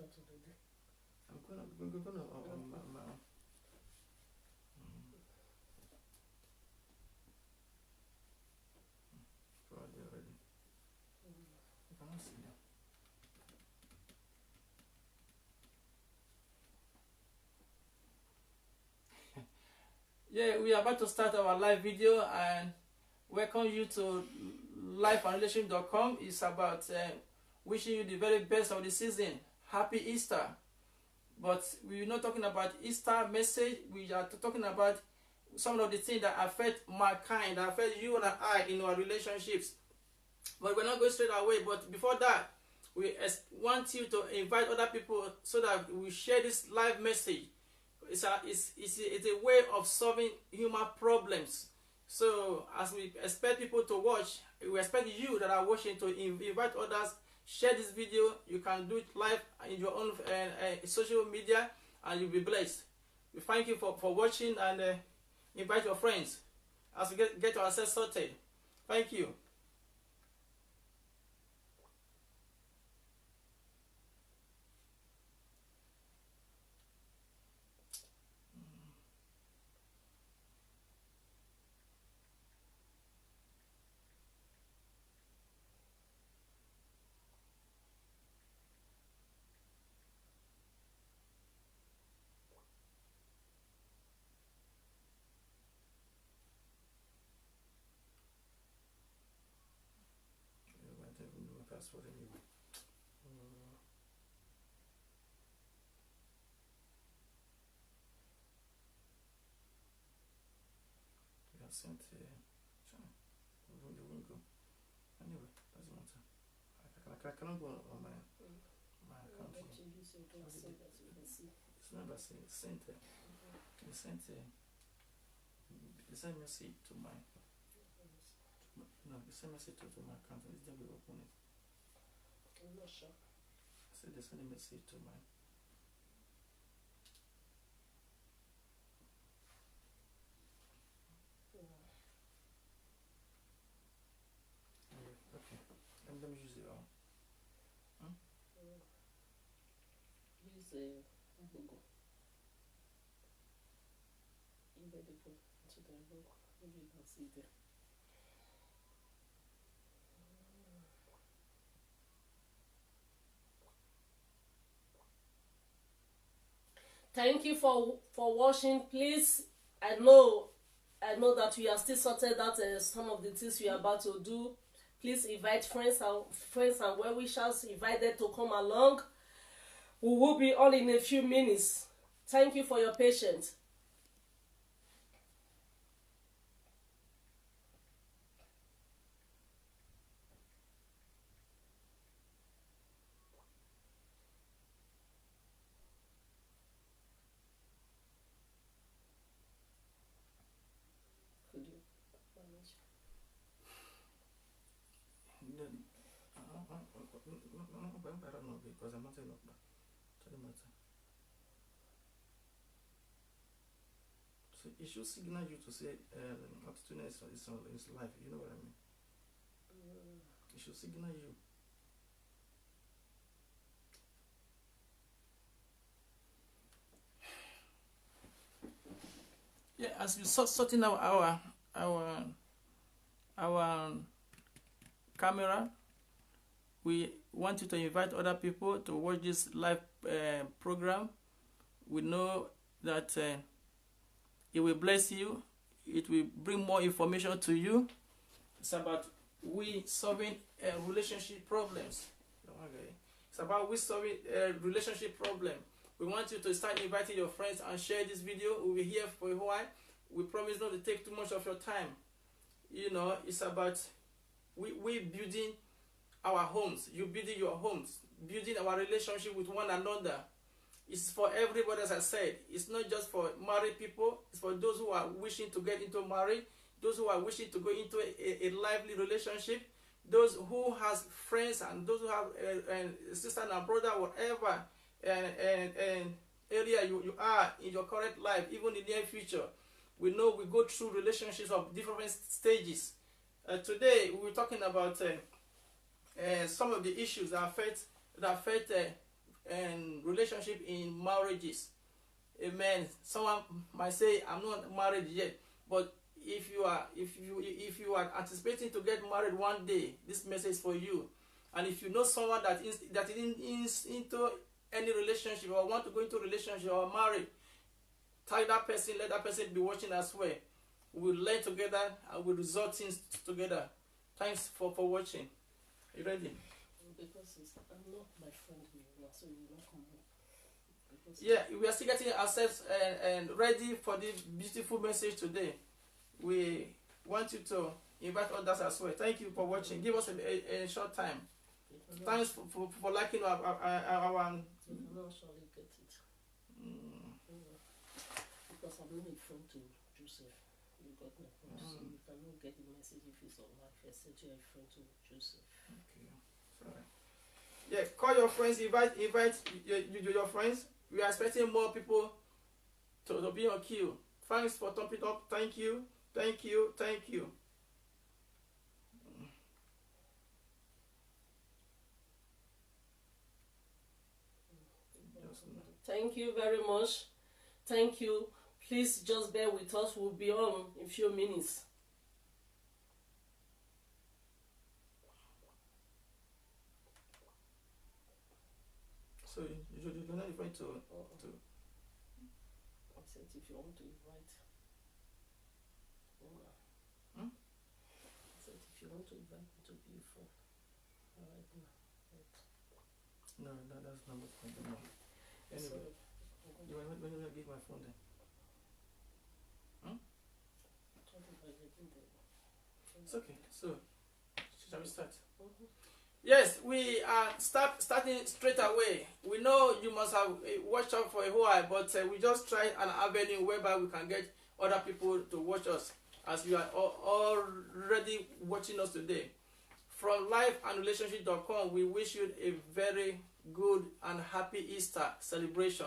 Probably already. I cannot see now. Yeah, we are about to start our live video and welcome you to LifeAndRelationship.com. It's about wishing you the very best of the season. Happy Easter. But we're not talking about Easter message. We are talking about some of the things that affect mankind, that affect you and I in our relationships. But we're not going straight away. But before that, we want you to invite other people so that we share this live message. It's a way of solving human problems. So as we expect people to watch, we expect you that are watching to invite others. Share this video. You can do it live in your own social media and you'll be blessed. We thank you for watching and invite your friends as we get ourselves sorted. Thank you. Password anyway. We have sent you won't go. Anyway, doesn't matter. I cannot go on my account here. It's never sent it. They sent the message to my the same message to my account. It's then we open it. I'm not sure. I said they sent a message to my okay. Let me use it all. Use Google. Invite people to the book. Maybe you can see there. Thank you for watching. Please, I know that we are still sorted out some of the things we are about to do. Please invite friends and well wishers. Invite them to come along. We will be on in a few minutes. Thank you for your patience. I don't know because I'm not enough. Doesn't matter. So it should signal you to say Antonia is live. You know what I mean? It should signal you. Yeah, as we sorting out our camera, we want you to invite other people to watch this live program. We know that it will bless you. It will bring more information to you. It's about we solving relationship problems. Okay. It's about we solving relationship problem. We want you to start inviting your friends and share this video. We'll be here for a while. We promise not to take too much of your time. You know, it's about we building our homes. You building your homes, building our relationship with one another. It's for everybody, as I said. It's not just for married people. It's for those who are wishing to get into marriage, those who are wishing to go into a lively relationship, those who has friends and those who have a sister and brother, whatever area you are in your current life, even in the near future. We know we go through relationships of different stages. Today we're talking about some of the issues that affect relationship in marriages. Amen. Someone might say, I'm not married yet, but if you are anticipating to get married one day, this message is for you. And if you know someone that is into any relationship, or want to go into a relationship or married, tag that person, let that person be watching as well. We'll learn together and we'll resolve things together. Thanks for watching. You ready? Because I'm not my friend here, so you will not come home. Yeah, we are still getting ourselves and ready for this beautiful message today. We want you to invite others as well. Thank you for watching. Give us a short time. Thanks for liking our you will not surely get it. Because I'm not a friend to Joseph. You got my point. So you cannot get the message if it's on life. I said you're a friend to Joseph. Okay. Sorry. Yeah, call your friends, invite your friends. We are expecting more people to be on queue. Thanks for thumbing up. Thank you. Thank you. Thank you. Thank you very much. Thank you. Please just bear with us. We'll be on in a few minutes. So you're not referring to. I said if you want to invite. I said if you want to invite me to be a friend. All right now. No, that's not what's going on. Anyway, you want to give my phone then? It's okay. So, shall we start? Yes, we are starting straight away. We know you must have watched out for a while, but we just try an avenue whereby we can get other people to watch us, as you are already watching us today. From LifeAndRelationship.com, we wish you a very good and happy Easter celebration.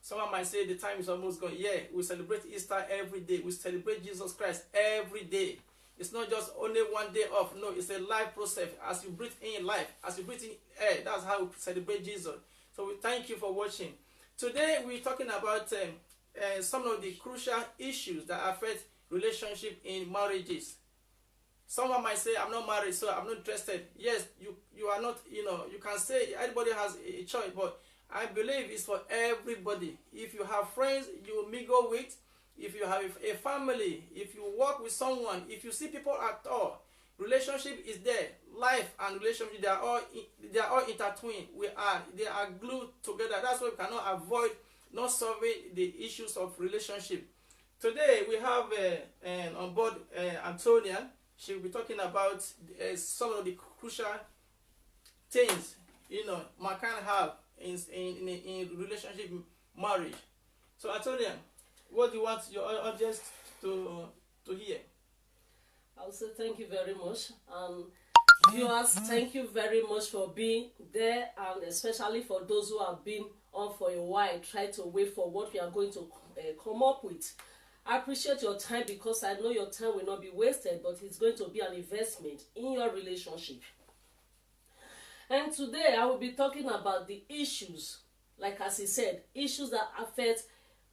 Someone might say the time is almost gone. Yeah, we celebrate Easter every day. We celebrate Jesus Christ every day. It's not just only one day off. No, it's a life process. As you breathe in life, as you breathe in air, that's how we celebrate Jesus. So we thank you for watching. Today we're talking about some of the crucial issues that affect relationship in marriages. Someone might say, I'm not married, so I'm not interested. Yes, you are not, you can say everybody has a choice, but I believe it's for everybody. If you have friends you mingle with, if you have a family, if you work with someone, if you see people at all, relationship is there. Life and relationship, they are all intertwined. They are glued together. That's why we cannot avoid not solving the issues of relationship. Today we have on board Antonia. She will be talking about some of the crucial things man can have in relationship, marriage. So Antonia, what do you want your audience to hear? I'll say thank you very much. Viewers, thank you very much for being there, and especially for those who have been on for a while, try to wait for what we are going to come up with. I appreciate your time, because I know your time will not be wasted, but it's going to be an investment in your relationship. And today I will be talking about the issues, like as he said, issues that affect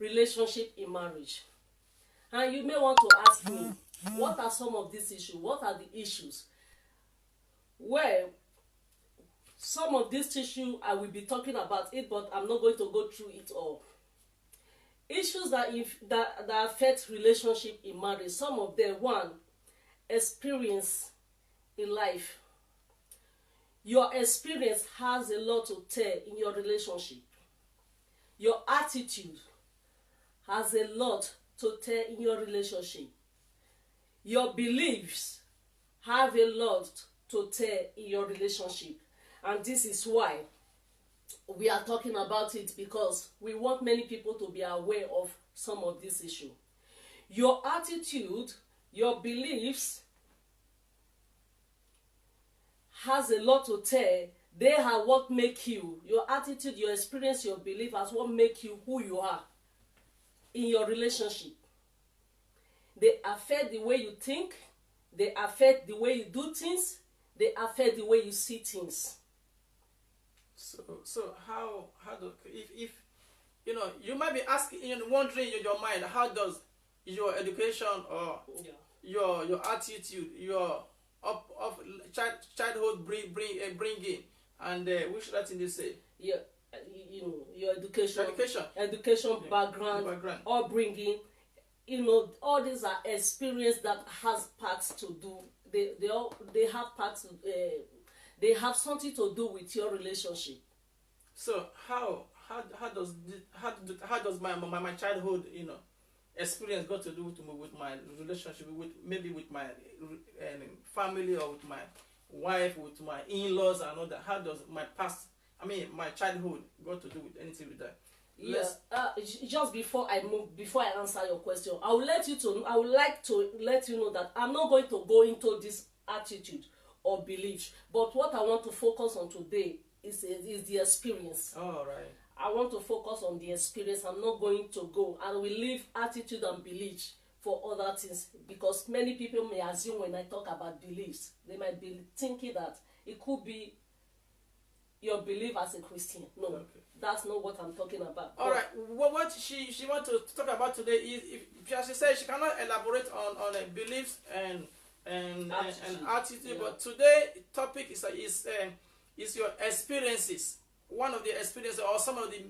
relationship in marriage. And you may want to ask me, what are some of these issues? What are the issues? Well, some of these issues I will be talking about it, but I'm not going to go through it all. Issues that affect relationship in marriage. Some of them: one, experience in life. Your experience has a lot to tell in your relationship. Your attitude has a lot to tell in your relationship. Your beliefs have a lot to tell in your relationship. And this is why we are talking about it, because we want many people to be aware of some of this issue. Your attitude, your beliefs has a lot to tell. They are what make you. Your attitude, your experience, your belief as what make you who you are in your relationship. They affect the way you think. They affect the way you do things. They affect the way you see things. So how do, if you know, you might be asking, wondering in your mind, how does your education or your attitude, your of childhood bringing, and which other thing they say? Yeah, your education Yeah. background, upbringing. All these are experience that has parts to do. They have parts. They have something to do with your relationship. So how does my childhood experience got to do with my relationship, with my family, or with my wife, with my in-laws and all that? How does my childhood got to do with anything with that? Just before I answer your question, I would like to let you know that I'm not going to go into this attitude or belief, but what I want to focus on today is the experience. All right. I want to focus on the experience. I'm not going to go and we leave attitude and belief for other things, because many people may assume when I talk about beliefs, they might be thinking that it could be your belief as a Christian. No, okay. That's not what I'm talking about. All right. What she wants to talk about today is, if she said she cannot elaborate on beliefs and attitude, but today topic is your experiences. One of the experiences, or some of the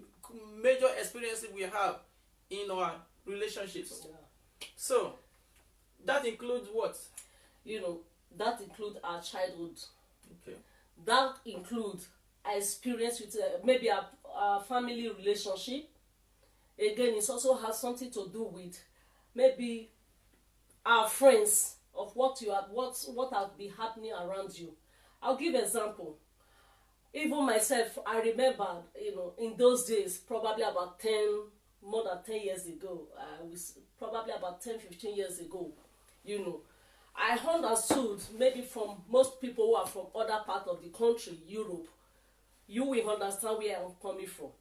major experiences we have in our relationships. Yeah. So that includes what? That includes our childhood. Okay. That includes our experience with maybe a family relationship. Again, it also has something to do with maybe our friends, of what has been happening around you. I'll give an example. Even myself, I remember, in those days, probably about more than 10 years ago, probably about 10, 15 years ago, I understood, maybe from most people who are from other parts of the country, Europe, you will understand where I'm coming from.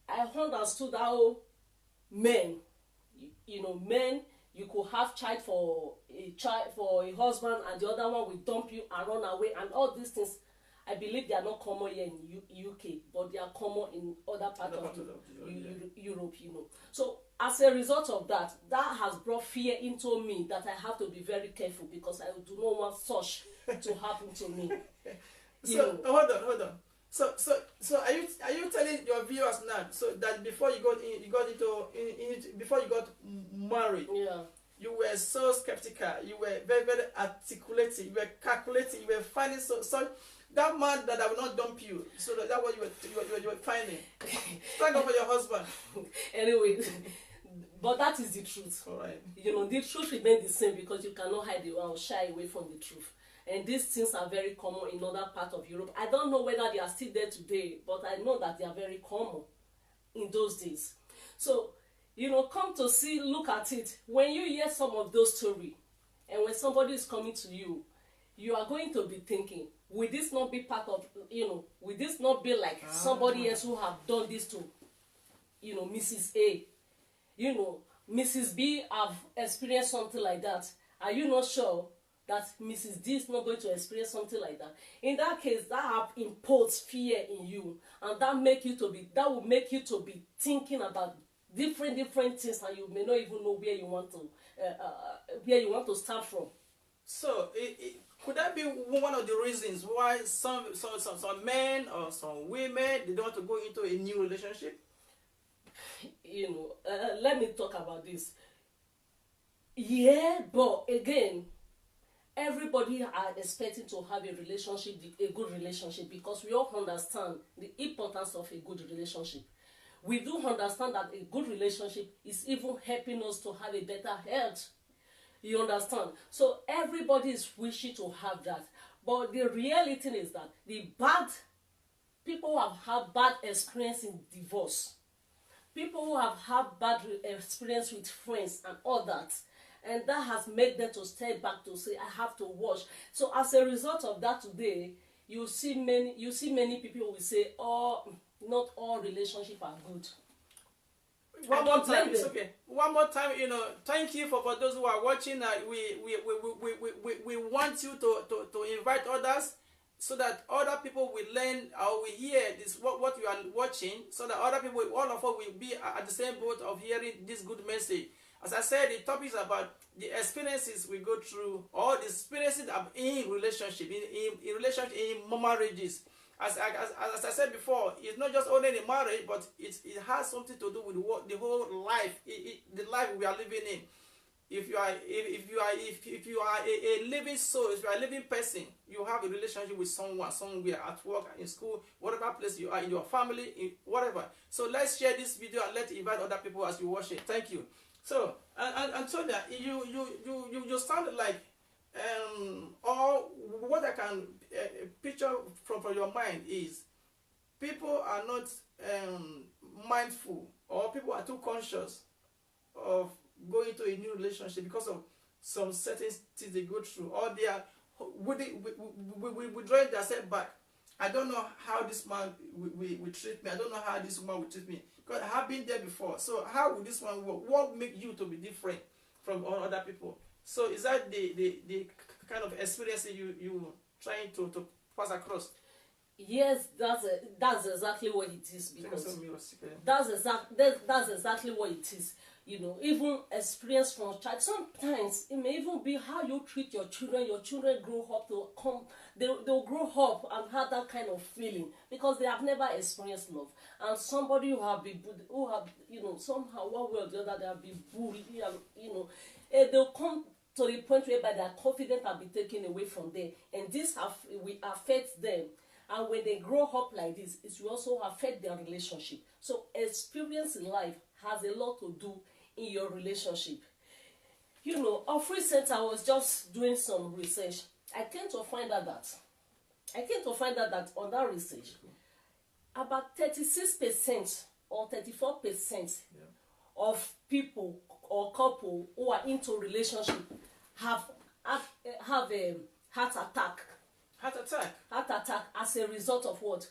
I understood how men, you could have child for a husband, and the other one will dump you and run away, and all these things. I believe they are not common here in UK, but they are common in other parts of Europe. So as a result of that has brought fear into me, that I have to be very careful, because I do not want such to happen to me. Hold on. So are you telling your viewers now, so that before you got married, yeah, you were so skeptical, you were very, very articulating, you were calculating, you were finding so that man that I will not dump you, so that's what you were finding. Thank God for your husband. Anyway, but that is the truth. All right. The truth remains the same, because you cannot hide or shy away from the truth. And these things are very common in other parts of Europe. I don't know whether they are still there today, but I know that they are very common in those days. So, come to look at it. When you hear some of those stories, and when somebody is coming to you, you are going to be thinking, will this not be part of, will this not be like somebody else who have done this to, Mrs. A? Mrs. B have experienced something like that. Are you not sure that Mrs. D is not going to experience something like that? In that case, that have imposed fear in you, and that will make you to be thinking about different things, and you may not even know where you want to start from. So could that be one of the reasons why some men or some women, they don't want to go into a new relationship? Let me talk about this. Yeah, but again, everybody are expecting to have a good relationship, because we all understand the importance of a good relationship. We do understand that a good relationship is even helping us to have a better health. You understand? So everybody is wishing to have that. But the reality is that people who have had bad experience in divorce, people who have had bad experience with friends and all that, and that has made them to step back to say, I have to watch. So as a result of that today, you see many people will say, not all relationships are good. One more time, it's okay. One more time, thank you for those who are watching. We want you to invite others, so that other people will learn or will hear this what you are watching, so that other people, all of us, will be at the same boat of hearing this good message. As I said, the topic is about the experiences we go through, or the experiences in relationship, in relationship, in marriages. As I said before, it's not just only in marriage, but it has something to do with the whole life, the life we are living in. If you are a living soul, if you are a living person, you have a relationship with someone, somewhere, at work, in school, whatever place you are, in your family, in whatever. So let's share this video and let's invite other people as you watch it. Thank you. So, and Antonia, you sound like, or what I can picture from your mind is, people are not mindful, or people are too conscious of going into a new relationship because of some certain things they go through, or they are withdrawing themselves back. I don't know how this man will treat me. I don't know how this woman will treat me, because I have been there before. So how will this one work? What make you to be different from all other people? So is that the kind of experience you trying to pass across? Yes, that's exactly what it is, because that's exactly what it is. You know, even experience from child. Sometimes it may even be how you treat your children. Your children grow up to come. They'll grow up and have that kind of feeling because they have never experienced love. And somebody who have somehow one way or the other they have been bullied. They'll come to the point whereby their confidence will be taken away from them, and this will affect them. And when they grow up like this, it will also affect their relationship. So experience in life has a lot to do in your relationship. You know, of recent I was just doing some research. I came to find out that on that research, about 36% or 34% of people or couple who are into relationship have a heart attack. Heart attack as a result of what?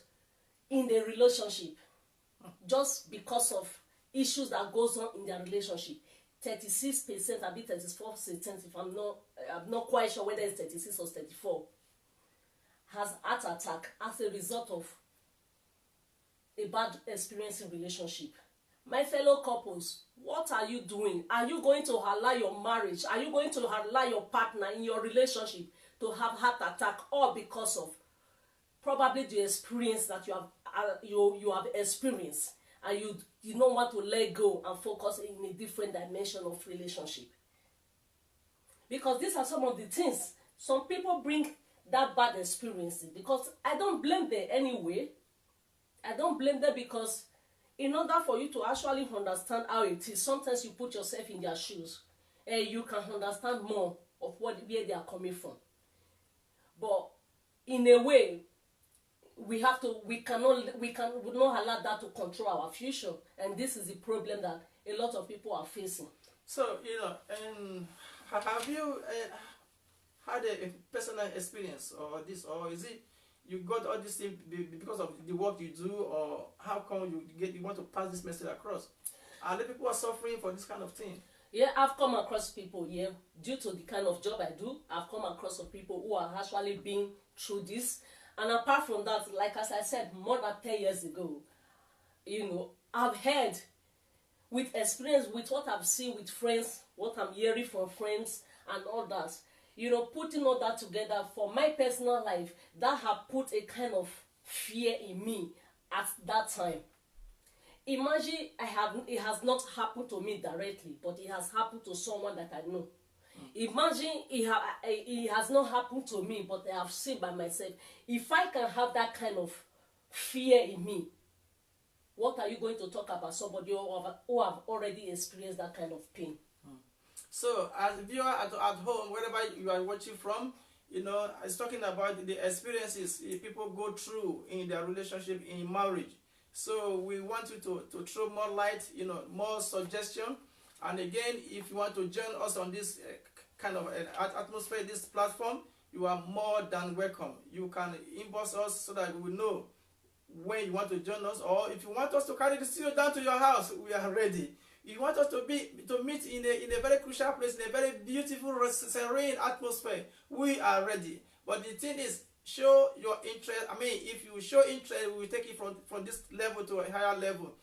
In the relationship. Just because of issues that goes on in their relationship. 36%, a bit 34%, if I'm not quite sure whether it's 36 or 34, has heart attack as a result of a bad experience in relationship. My fellow couples, what are you doing? Are you going to allow your marriage? Are you going to allow your partner in your relationship to have heart attack, all because of probably the experience that you have experienced, and you don't want to let go and focus in a different dimension of relationship? Because these are some of the things some people bring that bad experiences, because I don't blame them anyway. I don't blame them, because in order for you to actually understand how it is, sometimes you put yourself in their shoes and you can understand more of where they are coming from. But in a way, we not allow that to control our future, and this is the problem that a lot of people are facing. So have you had a personal experience or this, or is it you got all this thing because of the work you do, or how come you want to pass this message across? Are the people are suffering for this kind of thing? Yeah, I've come across people, due to the kind of job I do, I've come across some people who are actually been through this. And apart from that, like as I said, more than 10 years ago, I've heard with experience, with what I've seen with friends, what I'm hearing from friends and all that, putting all that together for my personal life, that have put a kind of fear in me at that time. Imagine it has not happened to me directly, but it has happened to someone that I know. Imagine it has not happened to me, but I have seen by myself. If I can have that kind of fear in me, what are you going to talk about somebody who have already experienced that kind of pain? So, as a viewer at home, wherever you are watching from, it's talking about the experiences people go through in their relationship, in marriage. So we want you to throw more light, more suggestion. And again, if you want to join us on this kind of atmosphere, this platform, you are more than welcome. You can inbox us so that we will know when you want to join us, or if you want us to carry the studio down to your house, we are ready. If you want us to meet in a very crucial place, in a very beautiful, serene atmosphere, we are ready. But the thing is, show your interest. I mean, if you show interest, we will take it from this level to a higher level.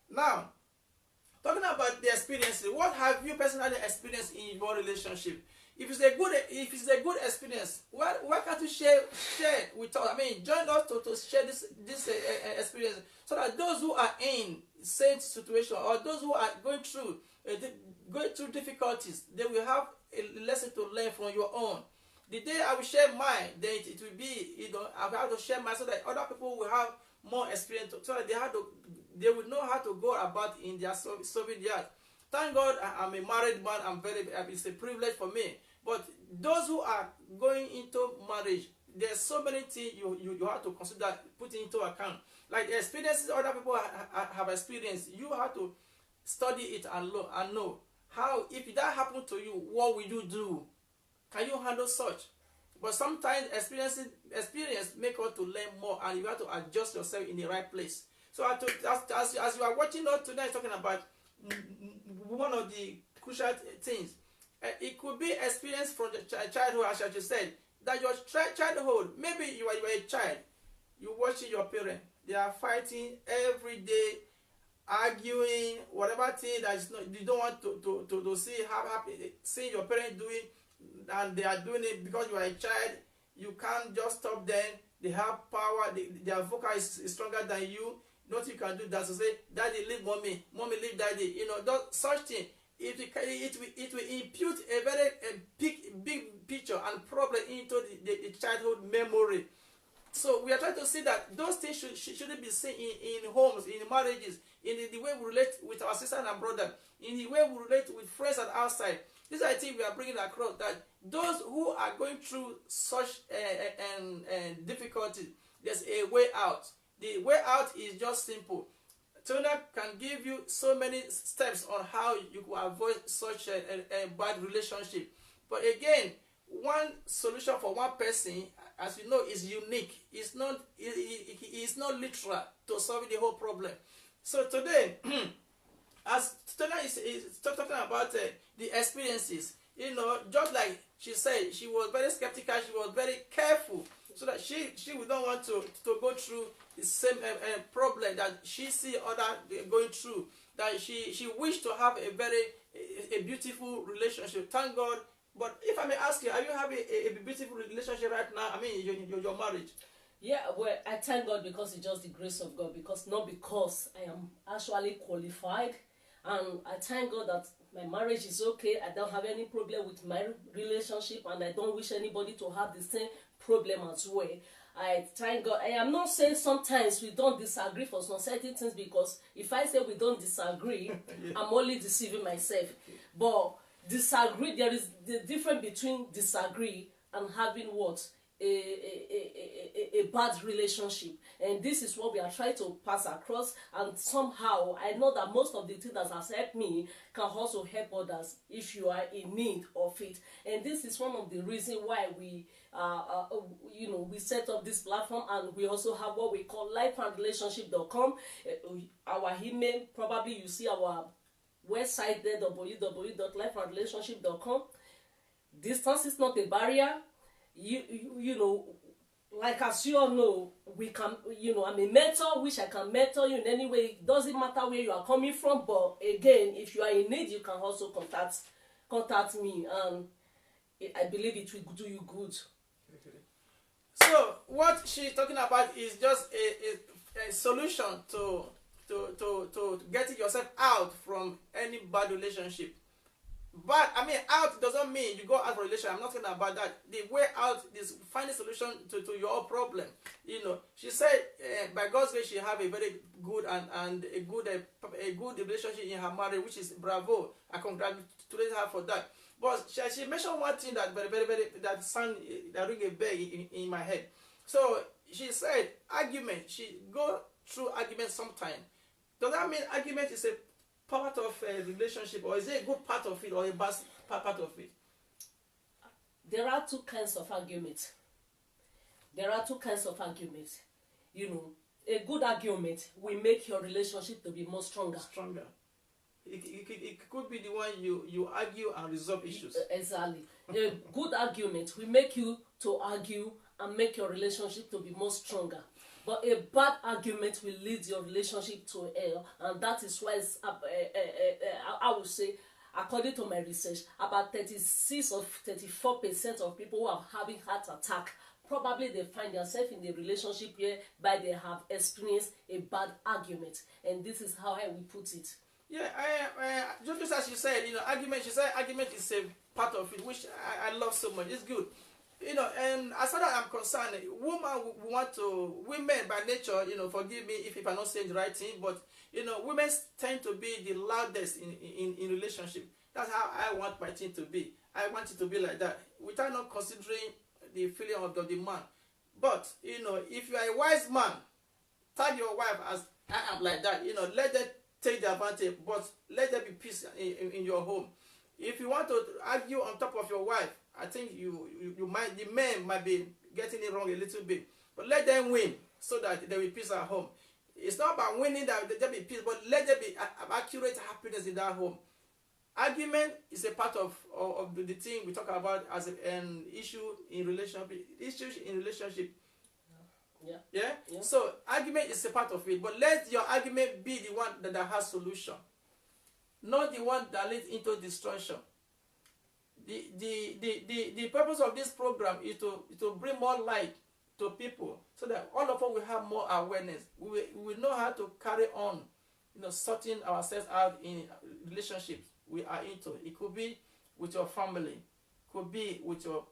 Now, talking about the experiences, what have you personally experienced in your relationship? If it's a good experience, why can't you share with us? I mean, join us to share this experience, so that those who are in same situation, or those who are going through difficulties, they will have a lesson to learn from your own. The day I will share mine, then it will be, I will have to share mine, so that other people will have more experience, so that they will know how to go about in their serving theirs. Thank God I'm a married man. It's a privilege for me. But those who are going into marriage, there's so many things you have to consider, putting into account. Like the experiences other people have experienced, you have to study it and know how, if that happened to you, what will you do? Can you handle such? But sometimes experience make us to learn more, and you have to adjust yourself in the right place. So as you are watching us tonight, talking about one of the crucial things, it could be experience from the childhood, as you said, that your childhood, maybe you are a child, you watching your parents, they are fighting every day, arguing, whatever thing that is not, you don't want to see see your parents doing, and they are doing it because you are a child. You can't just stop them. They have power. Their vocal is stronger than you. Nothing you can do that to say, daddy leave mommy, mommy leave daddy. Such thing. It will impute a very big picture and problem into the childhood memory. So we are trying to see that those things shouldn't be seen in homes, in marriages, in the way we relate with our sister and brother, in the way we relate with friends and outside. This is, I think, we are bringing across, that those who are going through such difficulties, there's a way out. The way out is just simple. Tona can give you so many steps on how you can avoid such a bad relationship. But again, one solution for one person, as you know, is unique. It's not literal to solve the whole problem. So today, as Tona is talking about the experiences, just like she said, she was very skeptical, she was very careful, so that she would not want to go through the same problem that she see other going through. That she wished to have a beautiful relationship. Thank God. But if I may ask you, are you having a beautiful relationship right now? I mean, your marriage. Yeah, well, I thank God, because it's just the grace of God, because I am actually qualified, and I thank God that my marriage is okay. I don't have any problem with my relationship, and I don't wish anybody to have the same problem as well. I thank God. I am not saying sometimes we don't disagree for some certain things, because if I say we don't disagree, yeah, I'm only deceiving myself. But disagree, there is the difference between disagree and having what? A bad relationship. And this is what we are trying to pass across, and somehow I know that most of the things that has helped me can also help others if you are in need of it. And this is one of the reasons why we we set up this platform, and we also have what we call LifeAndRelationship.com. Our email, probably you see our website there, www.lifeandrelationship.com. Distance is not a barrier. You know, like as you all know, we can, I'm a mentor, which I can mentor you in any way. It doesn't matter where you are coming from, but again, if you are in need, you can also contact me, and I believe it will do you good. So what she's talking about is just a solution to getting yourself out from any bad relationship. But I mean, out doesn't mean you go out for a relationship. I'm not talking about that. The way out is find a solution to your problem. She said by God's grace she have a very good and a good relationship in her marriage, which is bravo. I congratulate her for that. But she mentioned one thing that that ring a bell in my head. So she said argument. She go through argument sometime. Does that mean argument is a part of a relationship, or is it a good part of it, or a bad part of it? There are two kinds of arguments. A good argument will make your relationship to be more stronger. It could be the one you argue and resolve issues. Exactly. A good argument will make you to argue and make your relationship to be more stronger. But a bad argument will lead your relationship to hell, and that is why I would say, according to my research, about 36 or 34% of people who are having heart attack, probably they find themselves in a relationship whereby they have experienced a bad argument. And this is how I will put it. Yeah, just as you said, argument. You said argument is a part of it, which I love so much. It's good. And as far as I'm concerned, women by nature, forgive me if I'm not saying the right thing, but women tend to be the loudest in relationship. That's how I want my thing to be. I want it to be like that, without not considering the feeling of the man. But if you are a wise man, tag your wife as I am like that. Let them take the advantage, but let there be peace in your home. If you want to argue on top of your wife, I think the men might be getting it wrong a little bit, but let them win so that there will be peace at home. It's not about winning that there will be peace, but let there be accurate happiness in that home. Argument is a part of the thing we talk about as an issue in relationship. Issues in relationship. Yeah. So argument is a part of it, but let your argument be the one that has solution, not the one that leads into destruction. The purpose of this program is to bring more light to people, so that all of us will have more awareness. We will know how to carry on, sorting ourselves out in relationships we are into. It could be with your family, could be with your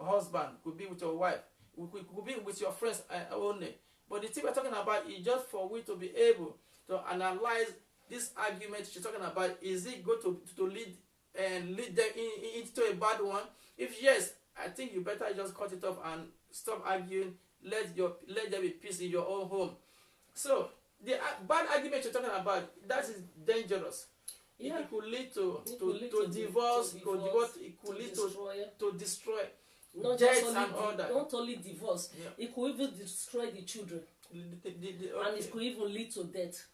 husband, could be with your wife, could be with your friends only. But the thing we're talking about is just for we to be able to analyze this argument she's talking about. Is it going to lead them into a bad one? If yes, I think you better just cut it off and stop arguing. Let there be peace in your own home. So the bad argument you're talking about, that is dangerous. Yeah. It could lead to divorce. It could lead to destroy. Not just not only divorce. Yeah. It could even destroy the children, and it could even lead to death.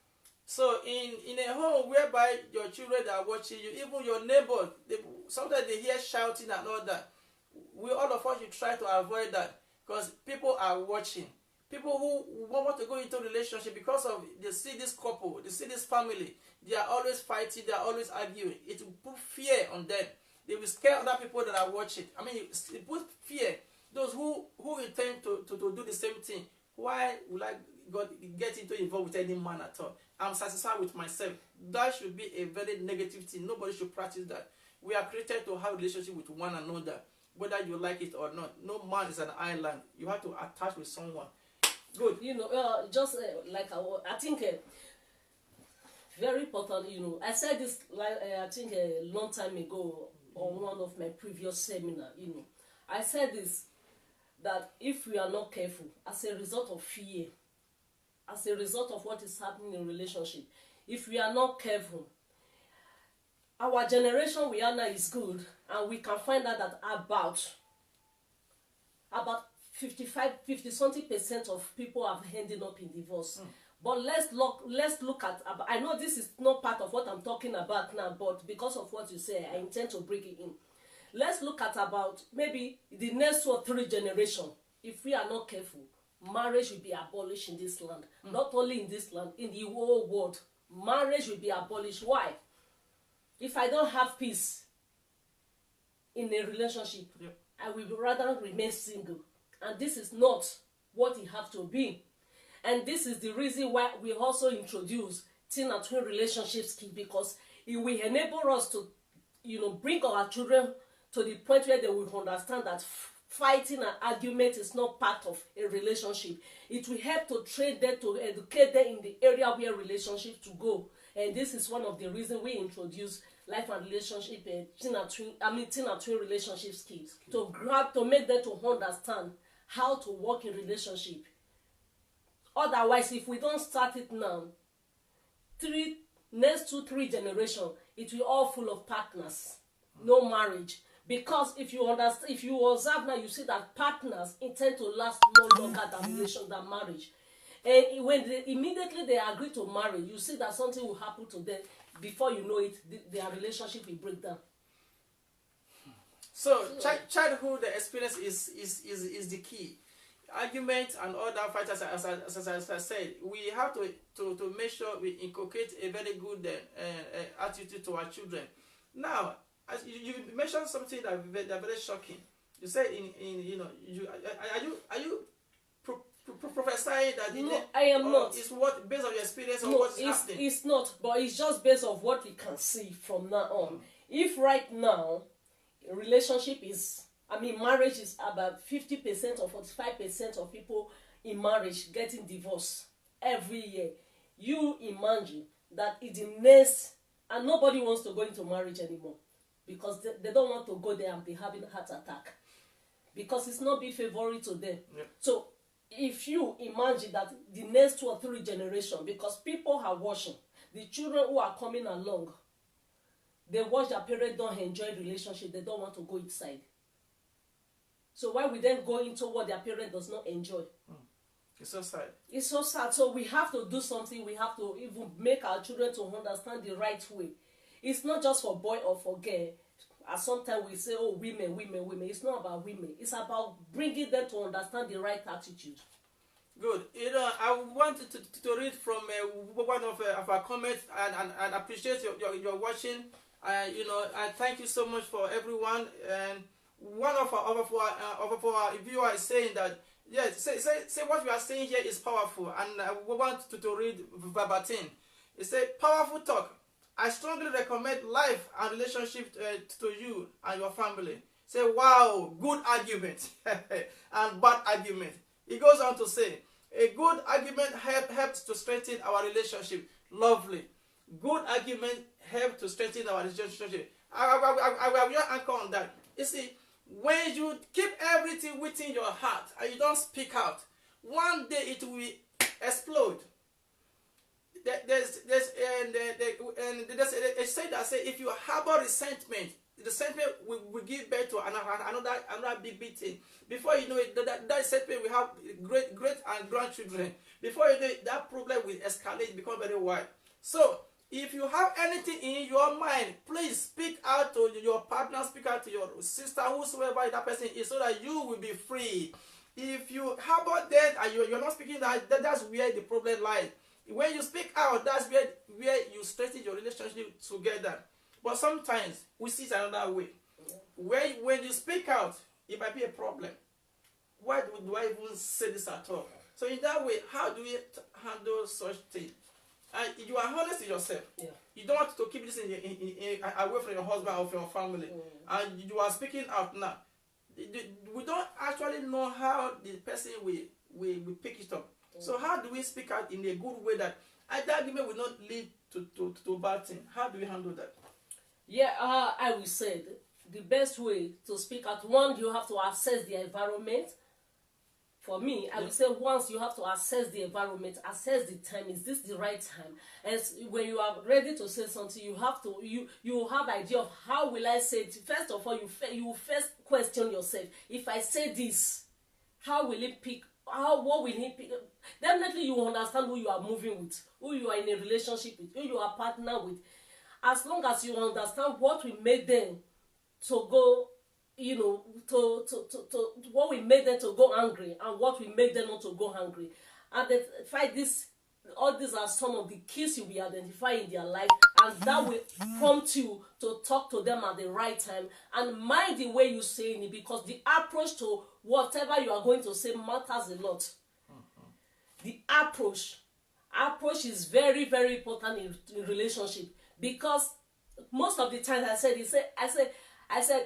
So in a home whereby your children are watching you, even your neighbors, sometimes they hear shouting and all that. All of us should try to avoid that, because people are watching. People who want to go into a relationship because of they see this couple, they see this family, they are always fighting, they are always arguing. It will put fear on them. They will scare other people that are watching. I mean, it puts fear. Those who intend to do the same thing. Why would I get involved with any man at all? I'm satisfied with myself. That should be a very negative thing. Nobody should practice that. We are created to have a relationship with one another, whether you like it or not. No man is an island. You have to attach with someone. Good. Just like I think very important. I said this I think a long time ago on one of my previous seminar. I said this, that if we are not careful, as a result of fear, as a result of what is happening in relationship, if we are not careful, our generation we are now is good, and we can find out that about 50-something% of people have ended up in divorce. But let's look at. I know this is not part of what I'm talking about now, but because of what you say, I intend to bring it in. Let's look at about maybe the next 2 or 3 generations. If we are not careful, marriage will be abolished in this land. Not only in this land, in the whole world, marriage will be abolished. Why? If I don't have peace in a relationship, I will rather remain single. And this is not what it has to be. And this is the reason why we also introduce teen and twin relationship skills, because it will enable us to, bring our children to the point where they will understand that fighting and argument is not part of a relationship. It will help to train them, to educate them in the area where relationships to go. And this is one of the reasons we introduce life and relationship, teen and twin relationship skills, to make them to understand how to work in relationship. Otherwise, if we don't start it now, next 2-3 generations, it will all full of partners, no marriage. Because if you observe now, you see that partners intend to last no longer than marriage. And when immediately they agree to marry, you see that something will happen to them. Before you know it, their relationship will break down. So childhood experience is the key. Argument and all that fight, as I said, we have to make sure we inculcate a very good attitude to our children. Now, as you mentioned something that very shocking. You said are you prophesying that no, I am not. It's what based on your experience or no, what's happening? It's not, but it's just based on what we can see from now on. If right now relationship is, marriage is about 50% or 45% of people in marriage getting divorced every year. You imagine that in the next, and nobody wants to go into marriage anymore because they don't want to go there and be having a heart attack because it's not being favorable to them. Yeah. So if you imagine that the next 2 or 3 generations, because people are watching, the children who are coming along, they watch their parents don't enjoy relationship, they don't want to go inside. So why we then go into what their parent does not enjoy? It's so sad. It's so sad. So we have to do something. We have to even make our children to understand the right way. It's not just for boy or for girl. As sometimes we say, oh, women. It's not about women. It's about bringing them to understand the right attitude. Good. I wanted to read from one of our comments and appreciate your watching. And thank you so much for everyone. And one of our viewers is saying that yes, say what we are saying here is powerful, and we want to read verbatim. It says, powerful talk. I strongly recommend Life and Relationship to you and your family. Say, wow, good argument and bad argument. He goes on to say, a good argument helps to strengthen our relationship. Lovely. Good argument helps to strengthen our relationship. I will anchor on that. You see, when you keep everything within your heart and you don't speak out, one day it will explode. There's a saying that says, if you harbor resentment will give birth to another big thing. Before you know it, that resentment will have great and grandchildren. Before you know it, that problem will escalate, become very wide. So if you have anything in your mind, please speak out to your partner, speak out to your sister, whosoever that person is, so that you will be free. If you harbor that and you're not speaking, that's where the problem lies. When you speak out, that's where you strengthen your relationship together. But sometimes we see it another way. When you speak out, it might be a problem. Why do I even say this at all? So in that way, how do we handle such things? And you are honest with yourself. Yeah. You don't want to keep this away from your husband or from your family. And you are speaking out now. We don't actually know how the person will pick it up. So how do we speak out in a good way that that argument will not lead to bad thing? How do we handle that? Yeah, I will say the best way to speak out, one, you have to assess the environment. For me, I would say once you have to assess the environment, assess the time. Is this the right time? And when you are ready to say something, you have to you have idea of how will I say it. First of all, you first question yourself. If I say this, how will it pick? What will he pick? Definitely, you will understand who you are moving with, who you are in a relationship with, who you are partner with. As long as you understand what will make them to go, to what will make them to go angry and what will make them not to go angry. Identify this. All these are some of the keys you will identify in their life, and that will prompt you to talk to them at the right time and mind the way you say it, because the approach to whatever you are going to say matters a lot. The approach is very, very important in relationship, because most of the time I said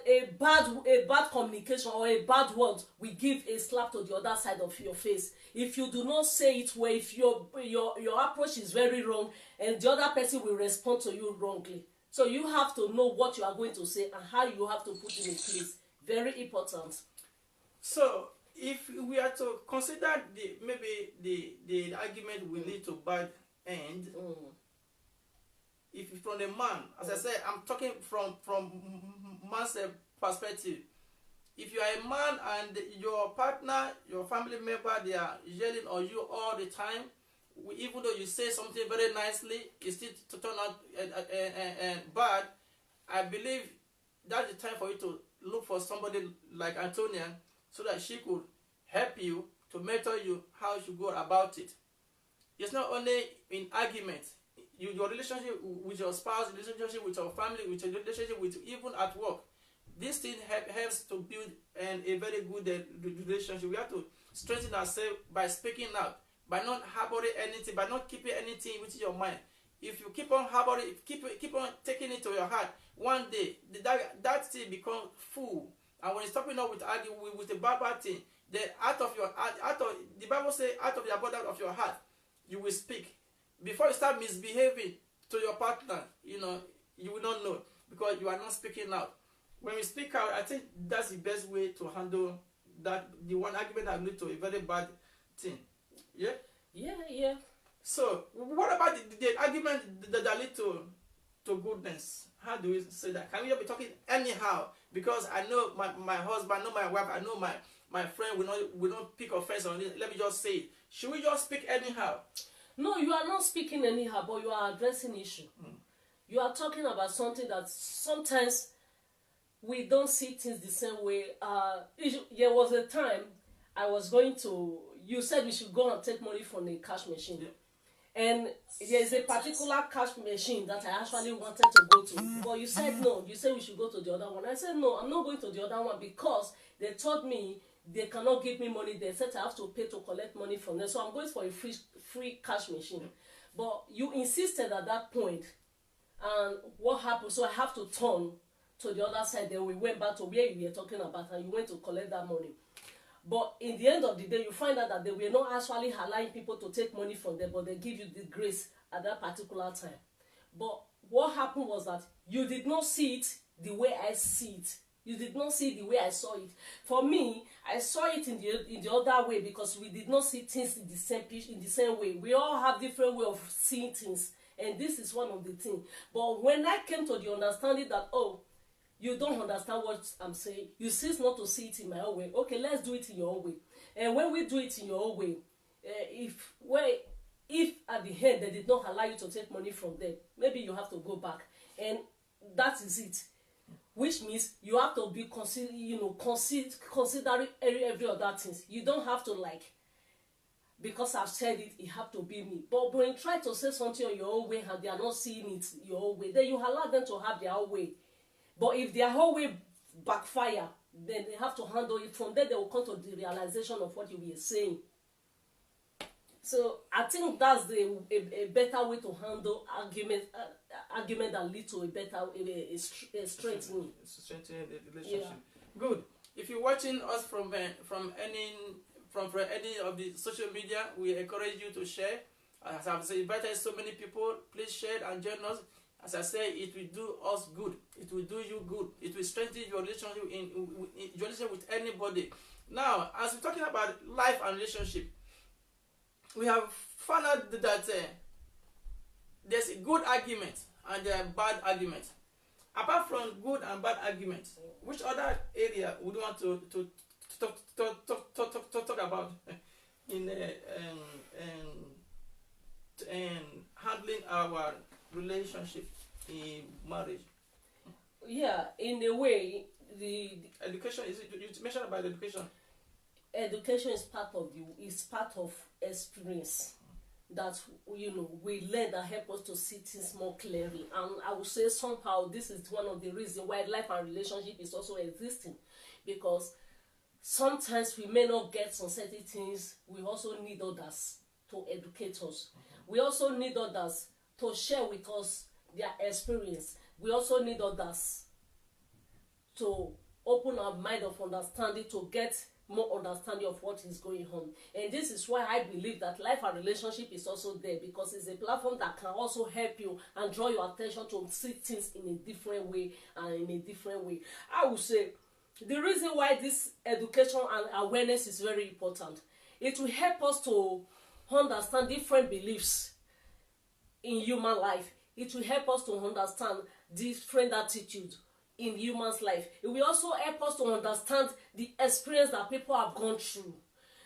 a bad communication or a bad word will give a slap to the other side of your face. If you do not say it well, if your approach is very wrong, and the other person will respond to you wrongly. So you have to know what you are going to say and how you have to put it in place. Very important. So if we are to consider the argument will lead to bad end, if from the man, as I said, I'm talking from man's perspective. If you are a man and your partner, your family member, they are yelling on you all the time, even though you say something very nicely, it still to turn out bad, I believe that's the time for you to look for somebody like Antonia so that she could help you to mentor you how you should go about it. It's not only in argument. Your relationship with your spouse, relationship with your family, with your relationship with even at work. This thing helps to build a very good relationship. We have to strengthen ourselves by speaking out, by not harboring anything, by not keeping anything within your mind. If you keep on harboring, keep on taking it to your heart, one day that thing becomes full. And when you're stopping up with arguing with a bad thing, then the Bible says, out of the abundance of your heart, you will speak. Before you start misbehaving to your partner, you will not know because you are not speaking out. When we speak out, I think that's the best way to handle that. The one argument that lead to a very bad thing. Yeah? Yeah. So, what about the argument that lead to goodness? How do we say that? Can we just be talking anyhow? Because I know my husband, I know my wife, I know my friend will not pick offense on this. Let me just say it. Should we just speak anyhow? No, you are not speaking anyhow, but you are addressing issue. You are talking about something that sometimes we don't see things the same way. There was a time I was going to, you said we should go and take money from a cash machine. Yeah. And there's a particular cash machine that I actually wanted to go to. But you said no. You said we should go to the other one. I said no, I'm not going to the other one because they told me they cannot give me money. They said I have to pay to collect money from them. So I'm going for a free cash machine. But you insisted at that point. And what happened? So I have to turn to the other side. Then we went back to where you were talking about and you went to collect that money. But in the end of the day, you find out that they were not actually allowing people to take money from them, but they give you the grace at that particular time. But what happened was that you did not see it the way I see it. You did not see it the way I saw it. For me, I saw it in the other way because we did not see things in the same way. We all have different way of seeing things, and this is one of the things. But when I came to the understanding that, oh, you don't understand what I'm saying, you cease not to see it in my own way. Okay, let's do it in your own way. And when we do it in your own way, if at the end they did not allow you to take money from them, maybe you have to go back, and that is it. Which means you have to be considering every other things. You don't have to because I've said it, it have to be me. But when you try to say something on your own way and they are not seeing it your own way, then you allow them to have their own way. But if their whole way backfire, then they have to handle it. From there, they will come to the realization of what you were saying. So I think that's a better way to handle argument that lead to a better strengthening. Strengthening the relationship. Yeah. Good. If you're watching us from any of the social media, we encourage you to share. As I've invited so many people, please share and join us. As I say, it will do us good. It will do you good. It will strengthen your relationship with anybody. Now, as we're talking about life and relationship, we have found out that there's a good argument and there are bad arguments. Apart from good and bad arguments, which other area would you want to talk about in handling our relationship in marriage? Yeah, in a way, the education is it, you mentioned about education. Education is part of experience that we learn that help us to see things more clearly. And I would say somehow this is one of the reasons why life and relationship is also existing, because sometimes we may not get some certain things. We also need others to educate us. We also need others to share with us their experience. We also need others to open our mind of understanding, to get more understanding of what is going on. And this is why I believe that life and relationship is also there, because it's a platform that can also help you and draw your attention to see things in a different way and in a different way. I would say the reason why this education and awareness is very important, it will help us to understand different beliefs in human life. It will help us to understand different attitudes in human's life. It will also help us to understand the experience that people have gone through,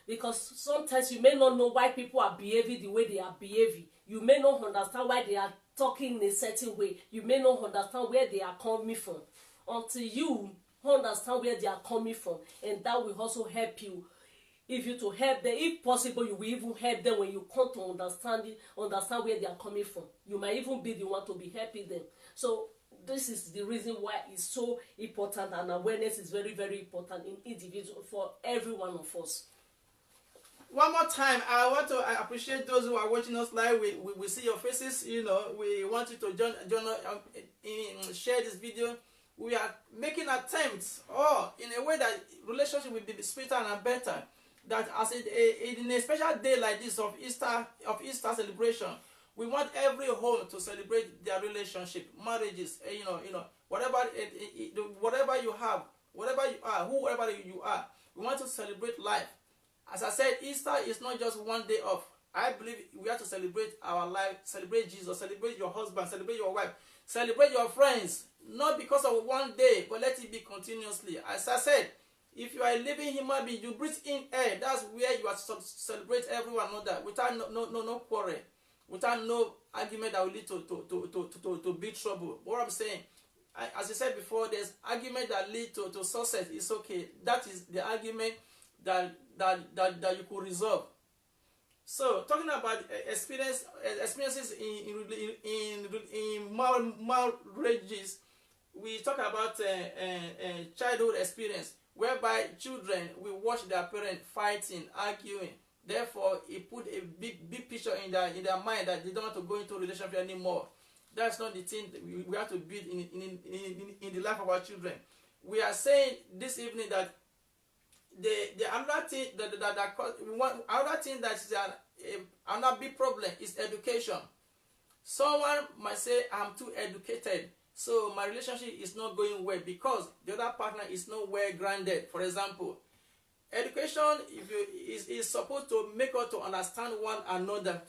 because sometimes you may not know why people are behaving the way they are behaving. You may not understand why they are talking in a certain way. You may not understand where they are coming from until you understand where they are coming from, and that will also help you. If you to help them, if possible, you will even help them when you come to understand where they are coming from. You might even be the one to be helping them. So this is the reason why it's so important, and awareness is very, very important in individual for every one of us. One more time, I appreciate those who are watching us live. We see your faces. You know, we want you to join share this video. We are making attempts, in a way that relationship will be sweeter and better. That as in a special day like this of Easter celebration, we want every home to celebrate their relationship, marriages. Whatever you have, whatever you are, whoever you are, we want to celebrate life. As I said, Easter is not just one day off. I believe we have to celebrate our life, celebrate Jesus, celebrate your husband, celebrate your wife, celebrate your friends. Not because of one day, but let it be continuously. As I said, if you are a living human being, you breathe in air. That's where you are to celebrate everyone another without no quarrel, without no argument that will lead to big trouble. What I'm saying, as I said before, there's argument that lead to success. It's okay. That is the argument that you could resolve. So talking about experiences in marriages, we talk about childhood experience, whereby children will watch their parents fighting, arguing. Therefore, it put a big picture in their mind that they don't want to go into a relationship anymore. That's not the thing that we have to build in the life of our children. We are saying this evening that another thing that's another big problem is education. Someone might say, I'm too educated, so my relationship is not going well because the other partner is not well grounded. For example, education is supposed to make us to understand one another.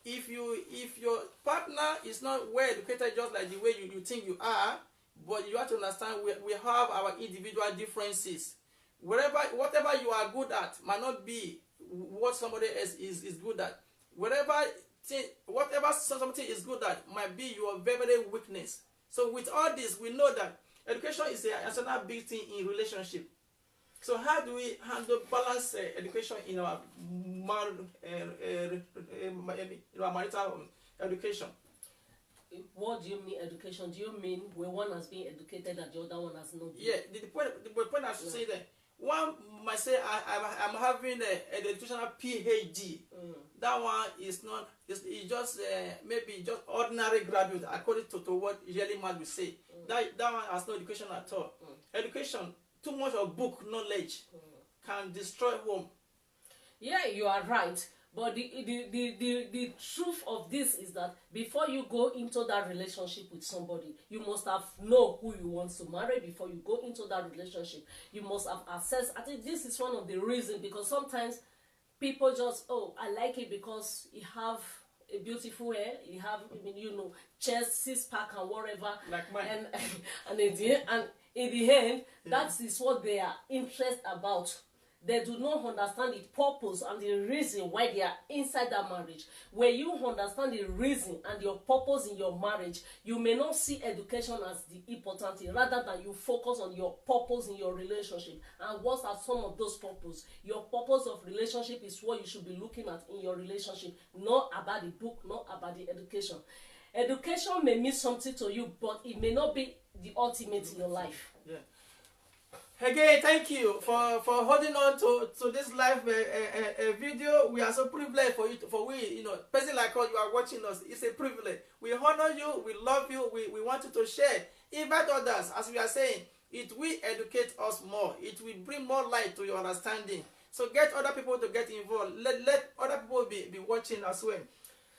If your partner is not well educated, just like the way you think you are, but you have to understand we have our individual differences. Whatever you are good at might not be what somebody else is good at. Whatever something is good at might be your very weakness. So with all this, we know that education is another big thing in relationship. So how do we handle balance education in our marital education? What do you mean education? Do you mean when one has been educated and the other one has not been? Yeah, the point I should say that one might say I'm having an educational PhD. That one is not. It's just maybe just ordinary graduate according to what usually man will say. That one has no education at all. Education, too much of book knowledge can destroy home. Yeah, you are right. But the truth of this is that before you go into that relationship with somebody, you must have know who you want to marry before you go into that relationship. You must have assessed. I think this is one of the reasons, because sometimes people just, I like it because he have a beautiful hair, he have, chest, six-pack and whatever. Like mine. And in the end, that is what they are interested about. They do not understand the purpose and the reason why they are inside that marriage. When you understand the reason and your purpose in your marriage, you may not see education as the important thing, rather than you focus on your purpose in your relationship. And what are some of those purposes? Your purpose of relationship is what you should be looking at in your relationship, not about the book, not about the education. Education may mean something to you, but it may not be the ultimate in your life. Yeah. Again, thank you for holding on to this live video. We are so privileged person like us, you are watching us. It's a privilege. We honor you. We love you. We want you to share. Invite others. As we are saying, it will educate us more. It will bring more light to your understanding. So get other people to get involved. Let other people be watching as well.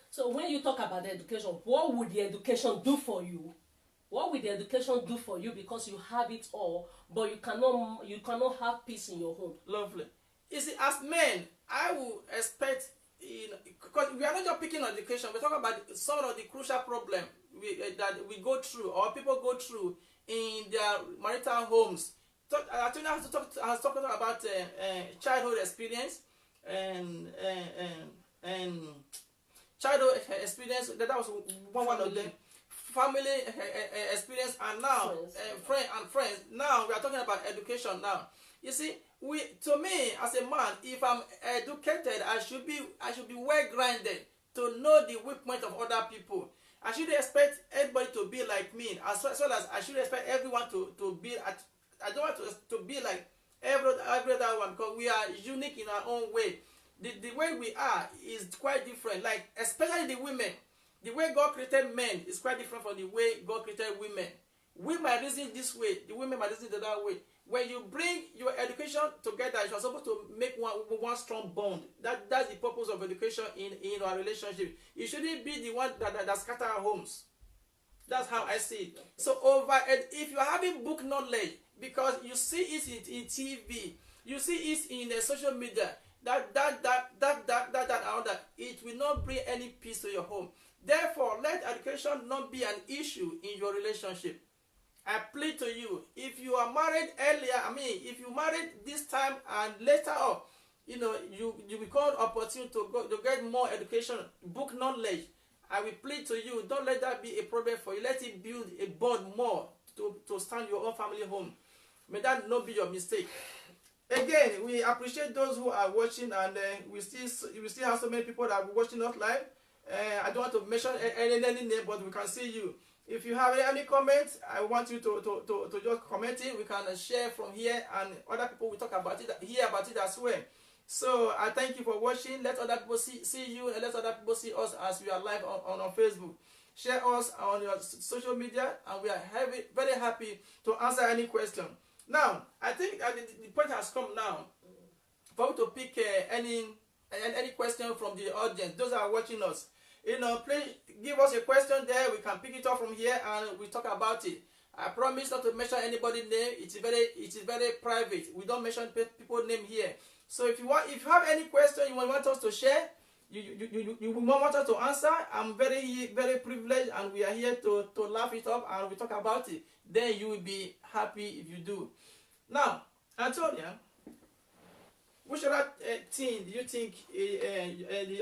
So when you talk about the education, what would the education do for you? What will the education do for you? Because you have it all, but you cannot have peace in your home. Lovely. You see, as men, I will expect, because we are not just picking on education, we're talking about some of the crucial problem that we go through, or people go through in their marital homes. Antonia has talked about childhood experience and childhood experience. That was one of them. Family experience and now friends. Now we are talking about education now. You see, to me as a man, if I'm educated, I should be well grounded to know the weak point of other people. I should expect everybody to be like me, as well as I should expect everyone to be at. I don't want to be like every other one, because we are unique in our own way. The way we are is quite different. Like especially the women, the way God created men is quite different from the way God created women. We might reason this way, the women might reason the other way. When you bring your education together, you are supposed to make one strong bond. That's the purpose of education in our relationship. It shouldn't be the one that scatter our homes. That's how I see it. So if you are having book knowledge, because you see it in TV, you see it in the social media, that it will not bring any peace to your home. Therefore, let education not be an issue in your relationship. I plead to you, if you are married earlier, if you married this time and later on, you become opportune to get more education, book knowledge, I will plead to you, don't let that be a problem for you. Let it build a bond more to stand your own family home. May that not be your mistake. Again, we appreciate those who are watching, and we still have so many people that are watching us live. I don't want to mention any name, but we can see you. If you have any comments, I want you to just comment it. We can share from here, and other people will talk about it, hear about it as well. So I thank you for watching. Let other people see you, and let other people see us as we are live on Facebook. Share us on your social media, and we are very happy to answer any question. Now, I think the point has come now for me to pick any question from the audience, those that are watching us. Please give us a question there. We can pick it up from here and we talk about it. I promise not to mention anybody's name. It is very private. We don't mention people's name here. So if you have any question you want us to share, you want us to answer, I'm very privileged, and we are here to laugh it up and we talk about it. Then you will be happy if you do. Now, Antonia, which other thing do you think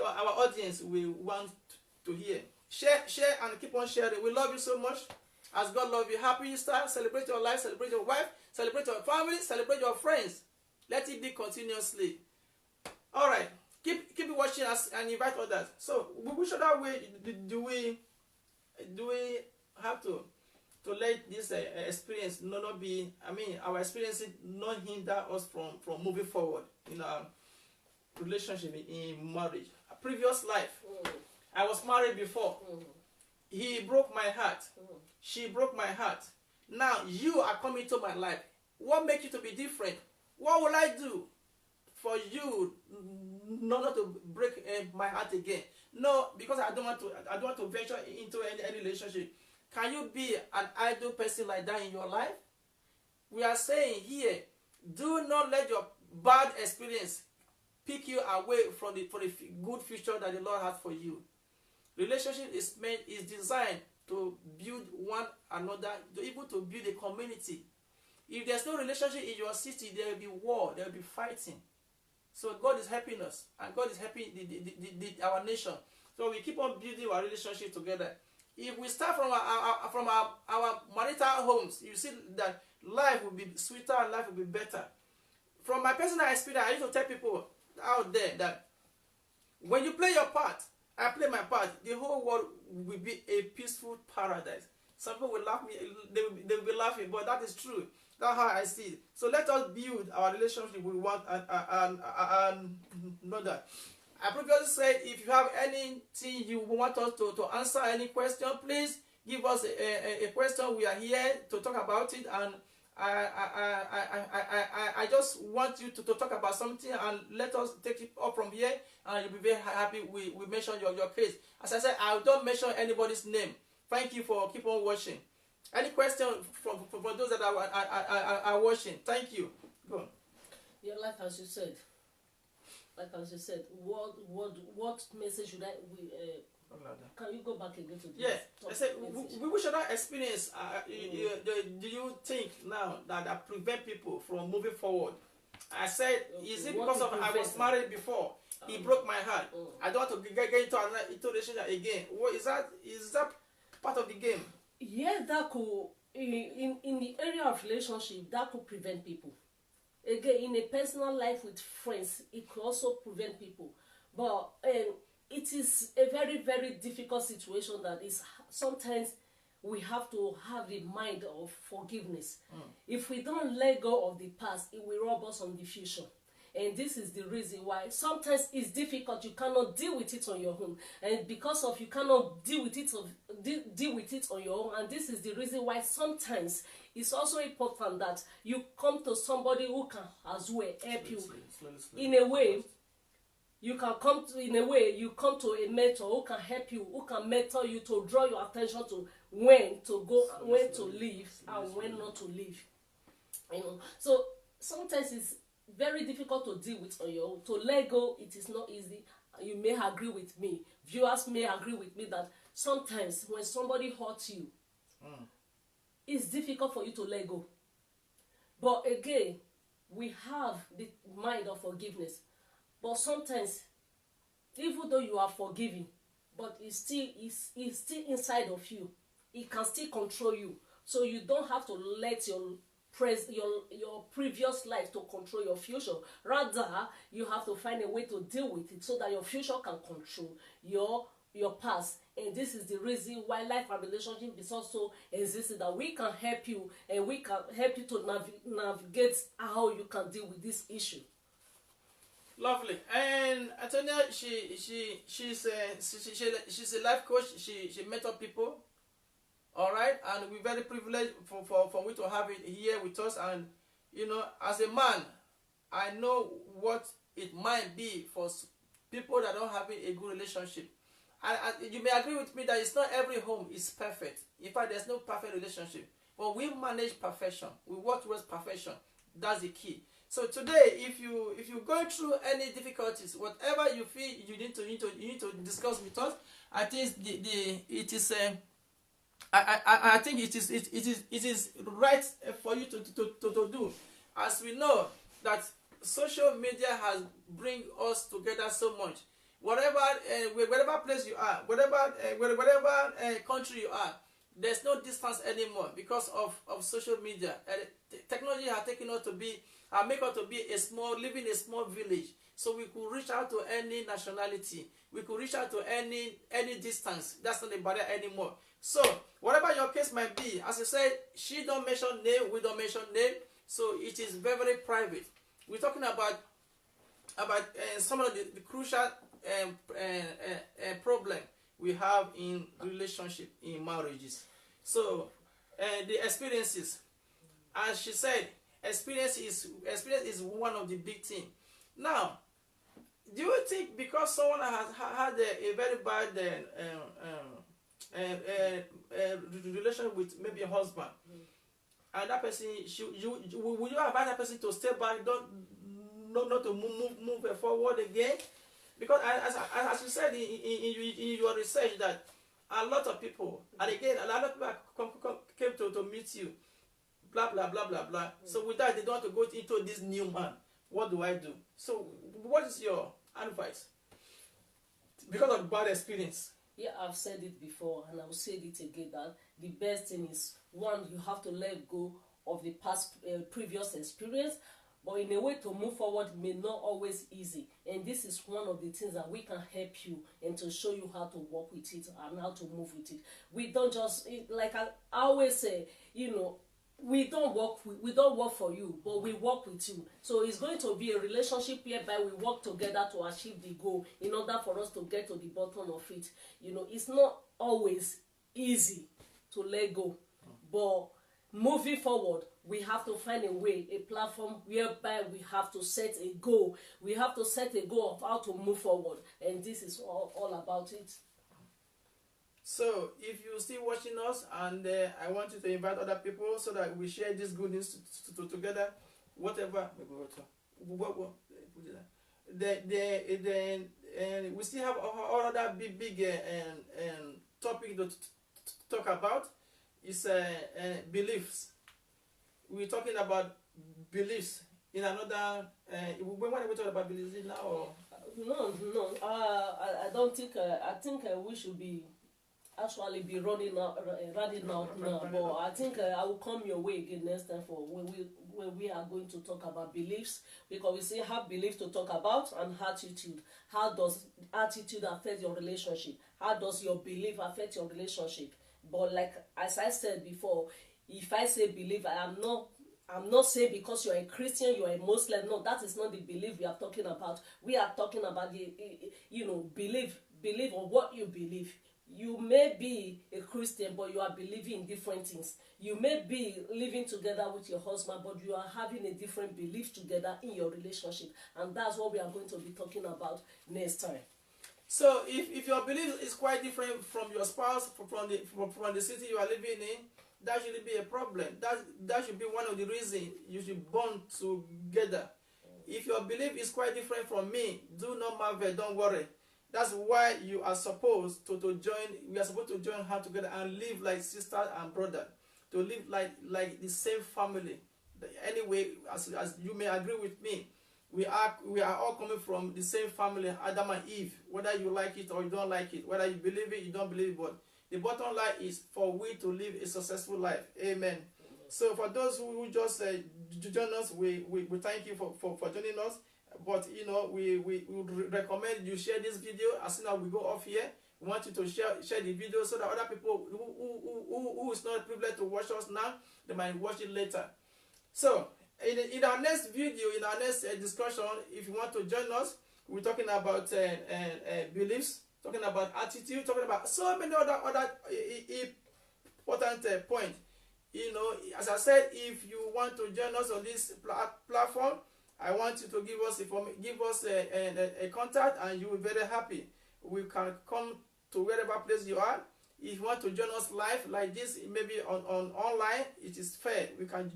our audience will want to hear? Share and keep on sharing. We love you so much. As God loves you. Happy Easter. Celebrate your life. Celebrate your wife. Celebrate your family. Celebrate your friends. Let it be continuously. All right. Keep watching us and invite others. So, which other way do we have to let this experience not be? Our experiences not hinder us from moving forward in our relationship, in marriage. A previous life, I was married before. He broke my heart. She broke my heart. Now you are coming to my life. What makes you to be different? What will I do for you not to break my heart again? No, because I don't want to venture into any relationship. Can you be an idle person like that in your life? We are saying here, do not let your bad experience pick you away from the good future that the Lord has for you. Relationship is designed to build one another, even to build a community. If there's no relationship in your city, there will be war, there will be fighting. So God is helping us, and God is helping our nation. So we keep on building our relationship together. If we start from our marital homes, you see that life will be sweeter and life will be better. From my personal experience, I used to tell people out there that when you play your part, I play my part, the whole world will be a peaceful paradise. Some people will laugh me, they will be laughing, but that is true. That's how I see it. So let us build our relationship with one another. I previously said, if you have anything you want us to answer, any question, please give us a question. We are here to talk about it, and I just want you to talk about something, and let us take it up from here, and you'll be very happy we mentioned your case. As I said, I don't mention anybody's name. Thank you for keep on watching. Any question from those that are watching? Thank you. Go on. Yeah, like as you said, what message should can you go back again to this? Yeah, I said, which other experience do you think now that prevent people from moving forward? I said, is it because of I was married before? He broke my heart. I don't want to get into another relationship again. What is that? Is that part of the game? Yeah, that could in the area of relationship, that could prevent people. Again, in a personal life with friends, it could also prevent people. But it is a very, very difficult situation that is sometimes we have to have the mind of forgiveness. If we don't let go of the past, it will rob us on the future. And this is the reason why sometimes it's difficult. You cannot deal with it on your own, and because of you cannot deal with it on your own. And this is the reason why sometimes it's also important that you come to somebody who can as well help you. In a way, you can come to a mentor who can help you, who can mentor you to draw your attention to when to go, when to leave, and when not to leave. So sometimes it's very difficult to deal with on your own. To let go, it is not easy. You may agree with me. Viewers may agree with me that sometimes when somebody hurts you, it's difficult for you to let go. But again, we have the mind of forgiveness. But sometimes, even though you are forgiving, but it's still inside of you. It can still control you. So you don't have to let your previous life to control your future. Rather, you have to find a way to deal with it so that your future can control your past. And this is the reason why life and relationship is also existing, that we can help you, and we can help you to navigate how you can deal with this issue. Lovely. And Antonia, she's a life coach. She mentor people. All right, and we're very privileged for we to have it here with us. And as a man, I know what it might be for people that don't have a good relationship. And you may agree with me that it's not every home is perfect. In fact, there's no perfect relationship. But we manage perfection. We work towards perfection. That's the key. So today, if you're going through any difficulties, whatever you feel you need to discuss with us, I think I think it is right for you to do, as we know that social media has bring us together so much. Whatever place you are, whatever country you are, there's no distance anymore because of social media. Technology has taken us to be, make us to be live in a small village. So we could reach out to any nationality. We could reach out to any distance. That's not a barrier anymore. So whatever your case might be, as I said, she don't mention name, we don't mention name. So it is very, very private. We're talking about some of the crucial problem we have in relationship, in marriages. So the experiences, as she said, experience is one of the big things. Now, do you think because someone has had a very bad relation with maybe a husband, and that person, would you advise that person to step back, not to move forward again? Because as you said in your research, that a lot of people, and again, a lot of people came to meet you, blah blah blah blah blah. So with that, they don't want to go into this new man. What do I do? So what is your advice? Because of bad experience. Yeah, I've said it before, and I'll say it again, that the best thing is, one, you have to let go of the past previous experience. But in a way to move forward may not always easy. And this is one of the things that we can help you and to show you how to work with it and how to move with it. We don't just, like I always say, we don't work for you, but we work with you. So it's going to be a relationship whereby we work together to achieve the goal in order for us to get to the bottom of it. It's not always easy to let go, but moving forward, we have to find a way, a platform whereby we have to set a goal. We have to set a goal of how to move forward, and this is all about it. So, if you're still watching us, and I want you to invite other people so that we share this good news together, whatever. We still have other big topic to talk about. Is beliefs. We're talking about beliefs in another. When are we talking about beliefs now? Or? No. I don't think. I think we should be actually be running out now, but I think I will come your way again next time for when we are going to talk about beliefs, because we say have beliefs to talk about and attitude. How does attitude affect your relationship? How does your belief affect your relationship? But like as I said before, if I say belief, I'm not saying because you're a Christian, you're a Muslim. No, that is not the belief we are talking about. We are talking about the, believe on what you believe. You may be a Christian, but you are believing in different things. You may be living together with your husband, but you are having a different belief together in your relationship. And that's what we are going to be talking about next time. So if your belief is quite different from your spouse, from the city you are living in, that shouldn't be a problem. That should be one of the reasons you should bond together. If your belief is quite different from me, do not marvel, don't worry. That's why you are supposed to join. We are supposed to join hands together and live like sister and brother, to live like the same family. Anyway, as you may agree with me, we are all coming from the same family, Adam and Eve. Whether you like it or you don't like it, whether you believe it, you don't believe it, but the bottom line is for we to live a successful life. Amen. So for those who just join us, we thank you for joining us. But we would recommend you share this video as soon as we go off here. We want you to share the video so that other people who is not privileged to watch us now, they might watch it later. So in our next video, in our next discussion, if you want to join us, we're talking about beliefs, talking about attitude, talking about so many other important points. As I said, if you want to join us on this platform, I want you to give us a contact, and you will be very happy. We can come to wherever place you are. If you want to join us live like this, maybe on online, it is fair. We can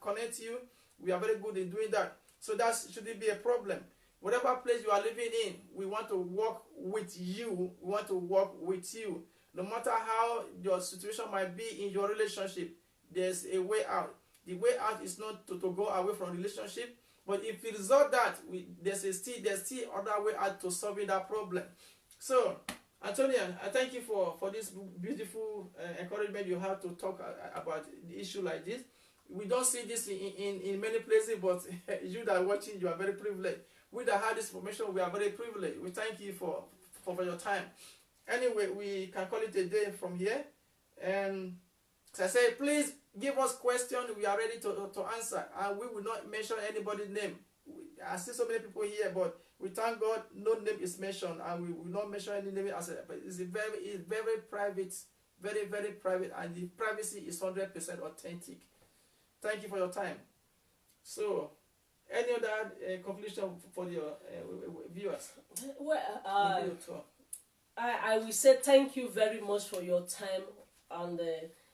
connect you. We are very good in doing that. So that shouldn't be a problem. Whatever place you are living in, we want to work with you. We want to work with you. No matter how your situation might be in your relationship, there's a way out. The way out is not to go away from relationship, but if it result that there's still other way out to solving that problem. So, Antonia, I thank you for this beautiful encouragement you have to talk about the issue like this. We don't see this in many places, but you that are watching, you are very privileged. We that have this information, we are very privileged. We thank you for your time. Anyway, we can call it a day from here. And as I say, please give us questions. We are ready to answer. And we will not mention anybody's name. I see so many people here, but we thank God no name is mentioned. And we will not mention any name. But it's very private. Very, very private. And the privacy is 100% authentic. Thank you for your time. So, any other conclusion for your viewers? Well, I will say thank you very much for your time, and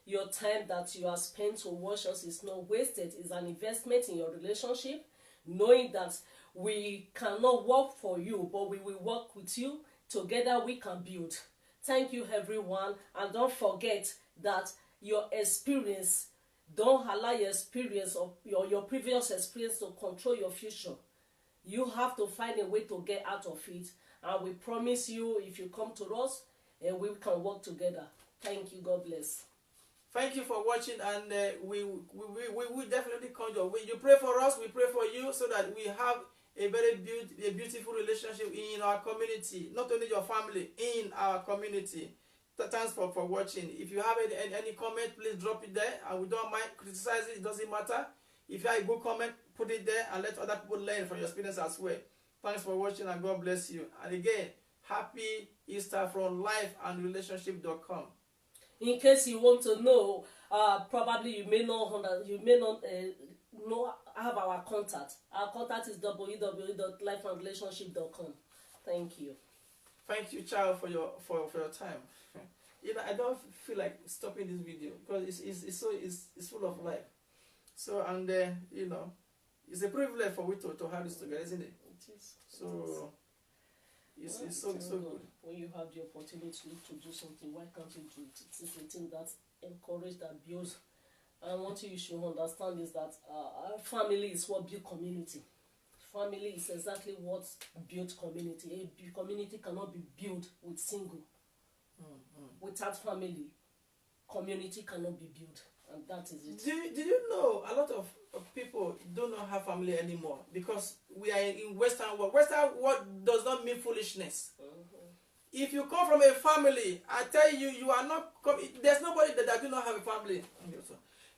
your time that you have spent to watch us is not wasted. It's an investment in your relationship, knowing that we cannot work for you, but we will work with you. Together we can build. Thank you, everyone, and don't forget that your experience, don't allow your experience or your previous experience to control your future. You have to find a way to get out of it, and we promise you, if you come to us, and we can work together. Thank you. God bless. Thank you for watching, and we will definitely come your way. You pray for us, we pray for you, so that we have a very beautiful relationship in our community. Not only your family, in our community. Thanks for watching. If you have any comment, please drop it there, and we don't mind criticizing. It doesn't matter. If you have a good comment, put it there and let other people learn from your experience as well. Thanks for watching, and God bless you. And again, happy Easter from LifeAndRelationship.com. In case you want to know, probably you may not know have our contact. Our contact is www.lifeandrelationship.com. Thank you. Thank you, child, for your time. I don't feel like stopping this video because it's full of life. So, and it's a privilege for we to have this together, isn't it? It is. So it's so good. When you have the opportunity to do something, why can't you do it? It's a thing that encourages, that builds. And one thing you should understand is that our family is what builds community. Family is exactly what builds community. A community cannot be built with single. without family, community cannot be built, and that is it. Do you know a lot of people do not have family anymore because we are in Western world. Western world does not mean foolishness. If you come from a family, I tell you, you are not. There's nobody that do not have a family.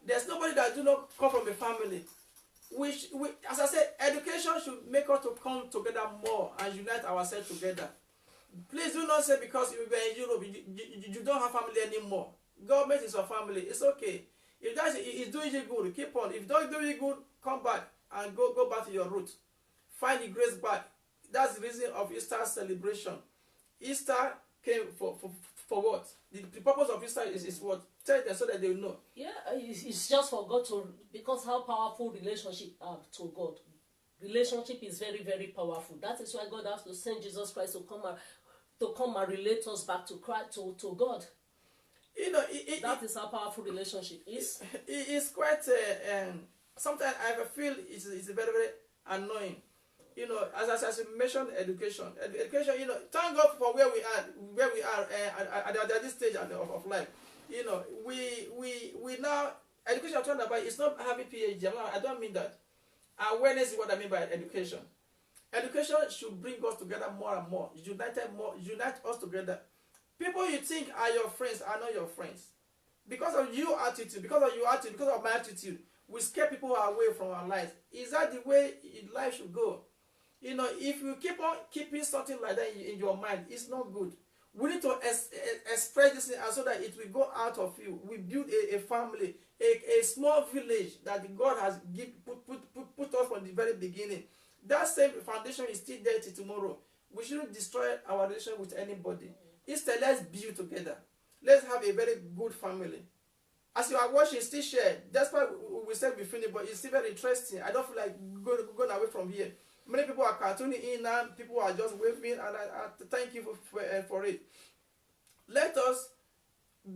There's nobody that do not come from a family. As I said, education should make us to come together more and unite ourselves together. Please do not say because you are in Europe, you don't have family anymore. Government is your family. It's okay. If that is doing you good, keep on. If don't do you good, come back and go back to your roots. Find the grace back. That's the reason of Easter celebration. Easter came for what? The purpose of Easter is what? Tell them so that they will know. Yeah, it's just for God to, because how powerful relationship are to God. Relationship is very, very powerful. That is why God has to send Jesus Christ to come and relate us back to Christ, to God. You know, that is how powerful relationship is. It's quite. Sometimes I feel it's very, very annoying. You know, as you mentioned, education. You know, thank God for where we are at this stage of life. You know, we now education I'm talking about. It's not having PhD. I don't mean that. Awareness is what I mean by education. Education should bring us together more and more. Unite us together. People you think are your friends are not your friends. Because of your attitude, because of my attitude, we scare people away from our lives. Is that the way life should go? You know, if you keep on keeping something like that in your mind, it's not good. We need to express this so that it will go out of you. We build a family, a small village that God has put us from the very beginning. That same foundation is still there till tomorrow. We shouldn't destroy our relation with anybody. Instead, let's build together. Let's have a very good family. As you are watching, still share. That's why we said we finished, but it's still very interesting. I don't feel like going away from here. Many people are tuning in now. People are just waving, and I thank you for it. Let us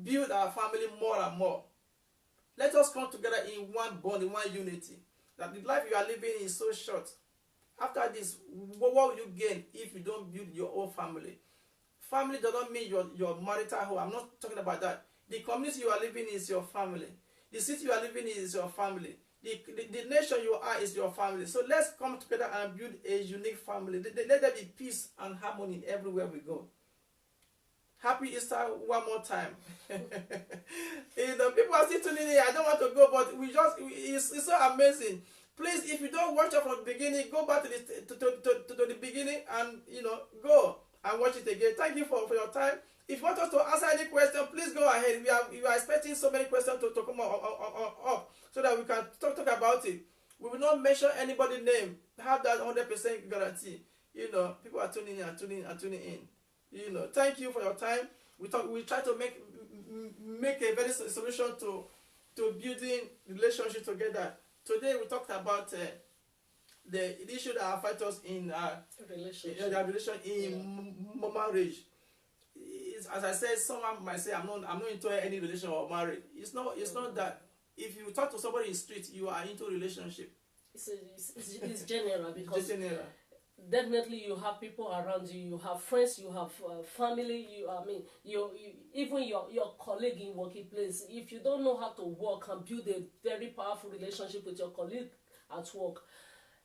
build our family more and more. Let us come together in one bond, in one unity. That the life you are living is so short. After this, what will you gain if you don't build your own family? Family does not mean your marital home. I'm not talking about that. The community you are living in is your family. The city you are living in is your family. The nation you are is your family. So let's come together and build a unique family. Let there be peace and harmony everywhere we go. Happy Easter one more time. You know, people are still tuning in. I don't want to go, but it's so amazing. Please, if you don't watch it from the beginning, go back to the beginning and, you know, go and watch it again. Thank you for your time. If you want us to answer any question, please go ahead. We are expecting so many questions to come up so that we can talk about it. We will not mention anybody's name. Have that 100% guarantee. You know, people are tuning in. You know, thank you for your time. We try to make a very solution to building relationship together. Today we talked about the issue that affects us in relationship in marriage. As I said, someone might say, I'm not into any relation or marriage. It's not that. If you talk to somebody in the street, you are into a relationship. It's general because it's general. Definitely you have people around you. You have friends. You have family. Even your colleague in working place. If you don't know how to work and build a very powerful relationship with your colleague at work,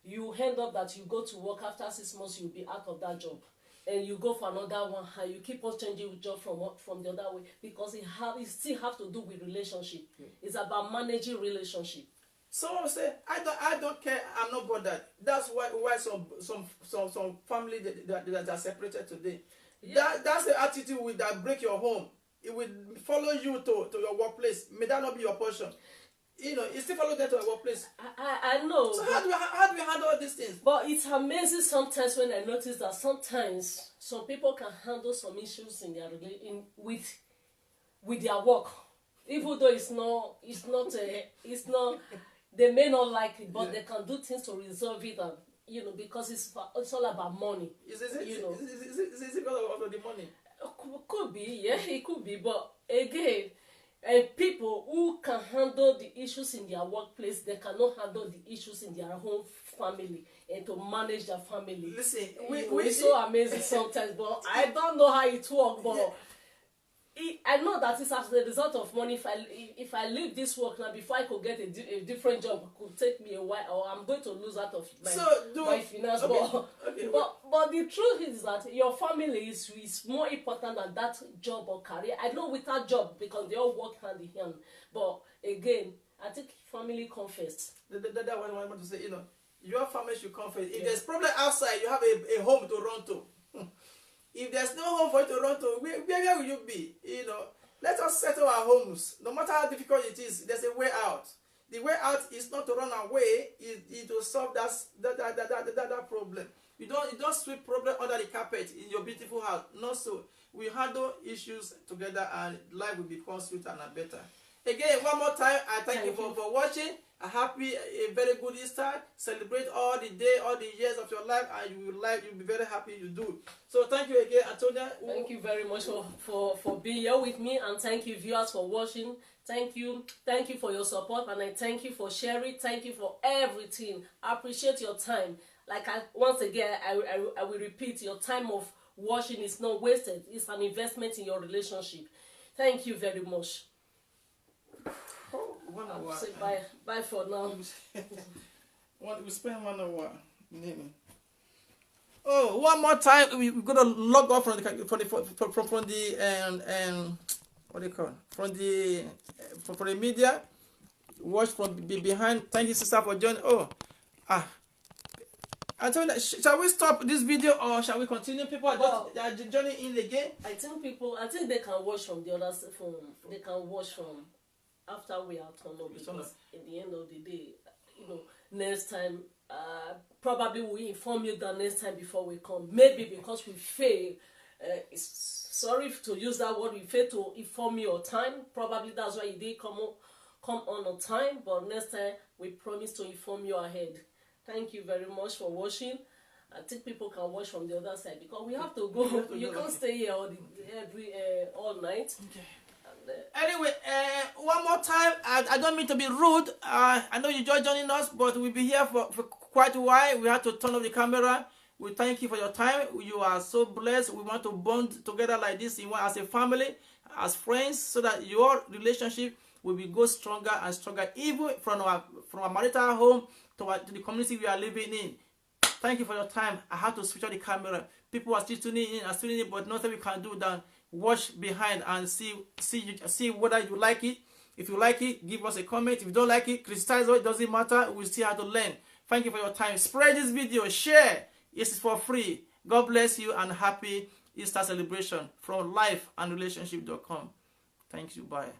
you end up that you go to work after 6 months, you'll be out of that job. And you go for another one, and you keep on changing job from the other way because it still have to do with relationship. It's about managing relationship. Someone will say, I don't care, I'm not bothered. That's why some family that are separated today. Yeah. That's the attitude that break your home. It will follow you to your workplace. May that not be your portion. You know, it still follow them to your workplace. I know. So how do we handle all these things? But it's amazing sometimes when I notice that sometimes some people can handle some issues in their with their work, even though it's not they may not like it, but they can do things to resolve it, and you know, because it's all about money. Is it because of the money? Could be, yeah, it could be, but again. And people who can handle the issues in their workplace, they cannot handle the issues in their own family and to manage their family. Listen, it's so amazing sometimes, but I don't know how it works. But I know that it's as a result of money. If I leave this work now, before I could get a different job, it could take me a while, or I'm going to lose out of my finance. Okay. But the truth is that your family is more important than that job or career. I know without job, because they all work hand in hand. But again, I think family come first. That's what I want to say. Your family should come first. If there's problem outside, you have a home to run to. If there's no home for you to run to, where will you be? Let us settle our homes. No matter how difficult it is, there's a way out. The way out is not to run away, is to solve that problem. You don't sweep problem under the carpet in your beautiful house. Not so. We handle issues together, and life will become sweeter and better. Again, one more time, I thank you for watching. A very good Easter. Celebrate all the day, all the years of your life, and you'll be very happy you do. So thank you again, Antonia. Thank you very much for being here with me, and thank you viewers for watching. Thank you for your support, and I thank you for sharing. Thank you for everything. I appreciate your time. Once again, I will repeat, your time of watching is not wasted. It's an investment in your relationship. Thank you very much. Say bye for now. We spend 1 hour. Oh, one more time. We're gonna log off from the what do you call it? From the media. Watch from behind. Thank you, sister, for joining. I told you, shall we stop this video or shall we continue? People are joining in again. I think they can watch from the other phone. They can watch from after we are turned on, because at the end of the day, next time, probably we inform you that next time before we come. Maybe because we fail, sorry to use that word, we fail to inform you on time. Probably that's why you didn't come on time. But next time, we promise to inform you ahead. Thank you very much for watching. I think people can watch from the other side, because we have to go. You can't stay here all night. Okay. Anyway, one more time, I don't mean to be rude. I know you just joining us, but we'll be here for quite a while. We have to turn off the camera. We thank you for your time. You are so blessed. We want to bond together like this as a family, as friends, so that your relationship will go stronger and stronger, even from our marital home to the community we are living in. Thank you for your time. I have to switch on the camera. People are still tuning in, but nothing we can do than watch behind and see whether you like it. If you like it, give us a comment. If you don't like it, criticize it. It doesn't matter. We still have to learn. Thank you for your time. Spread this video. Share. This is for free. God bless you, and happy Easter celebration from LifeAndRelationship.com. Thank you. Bye.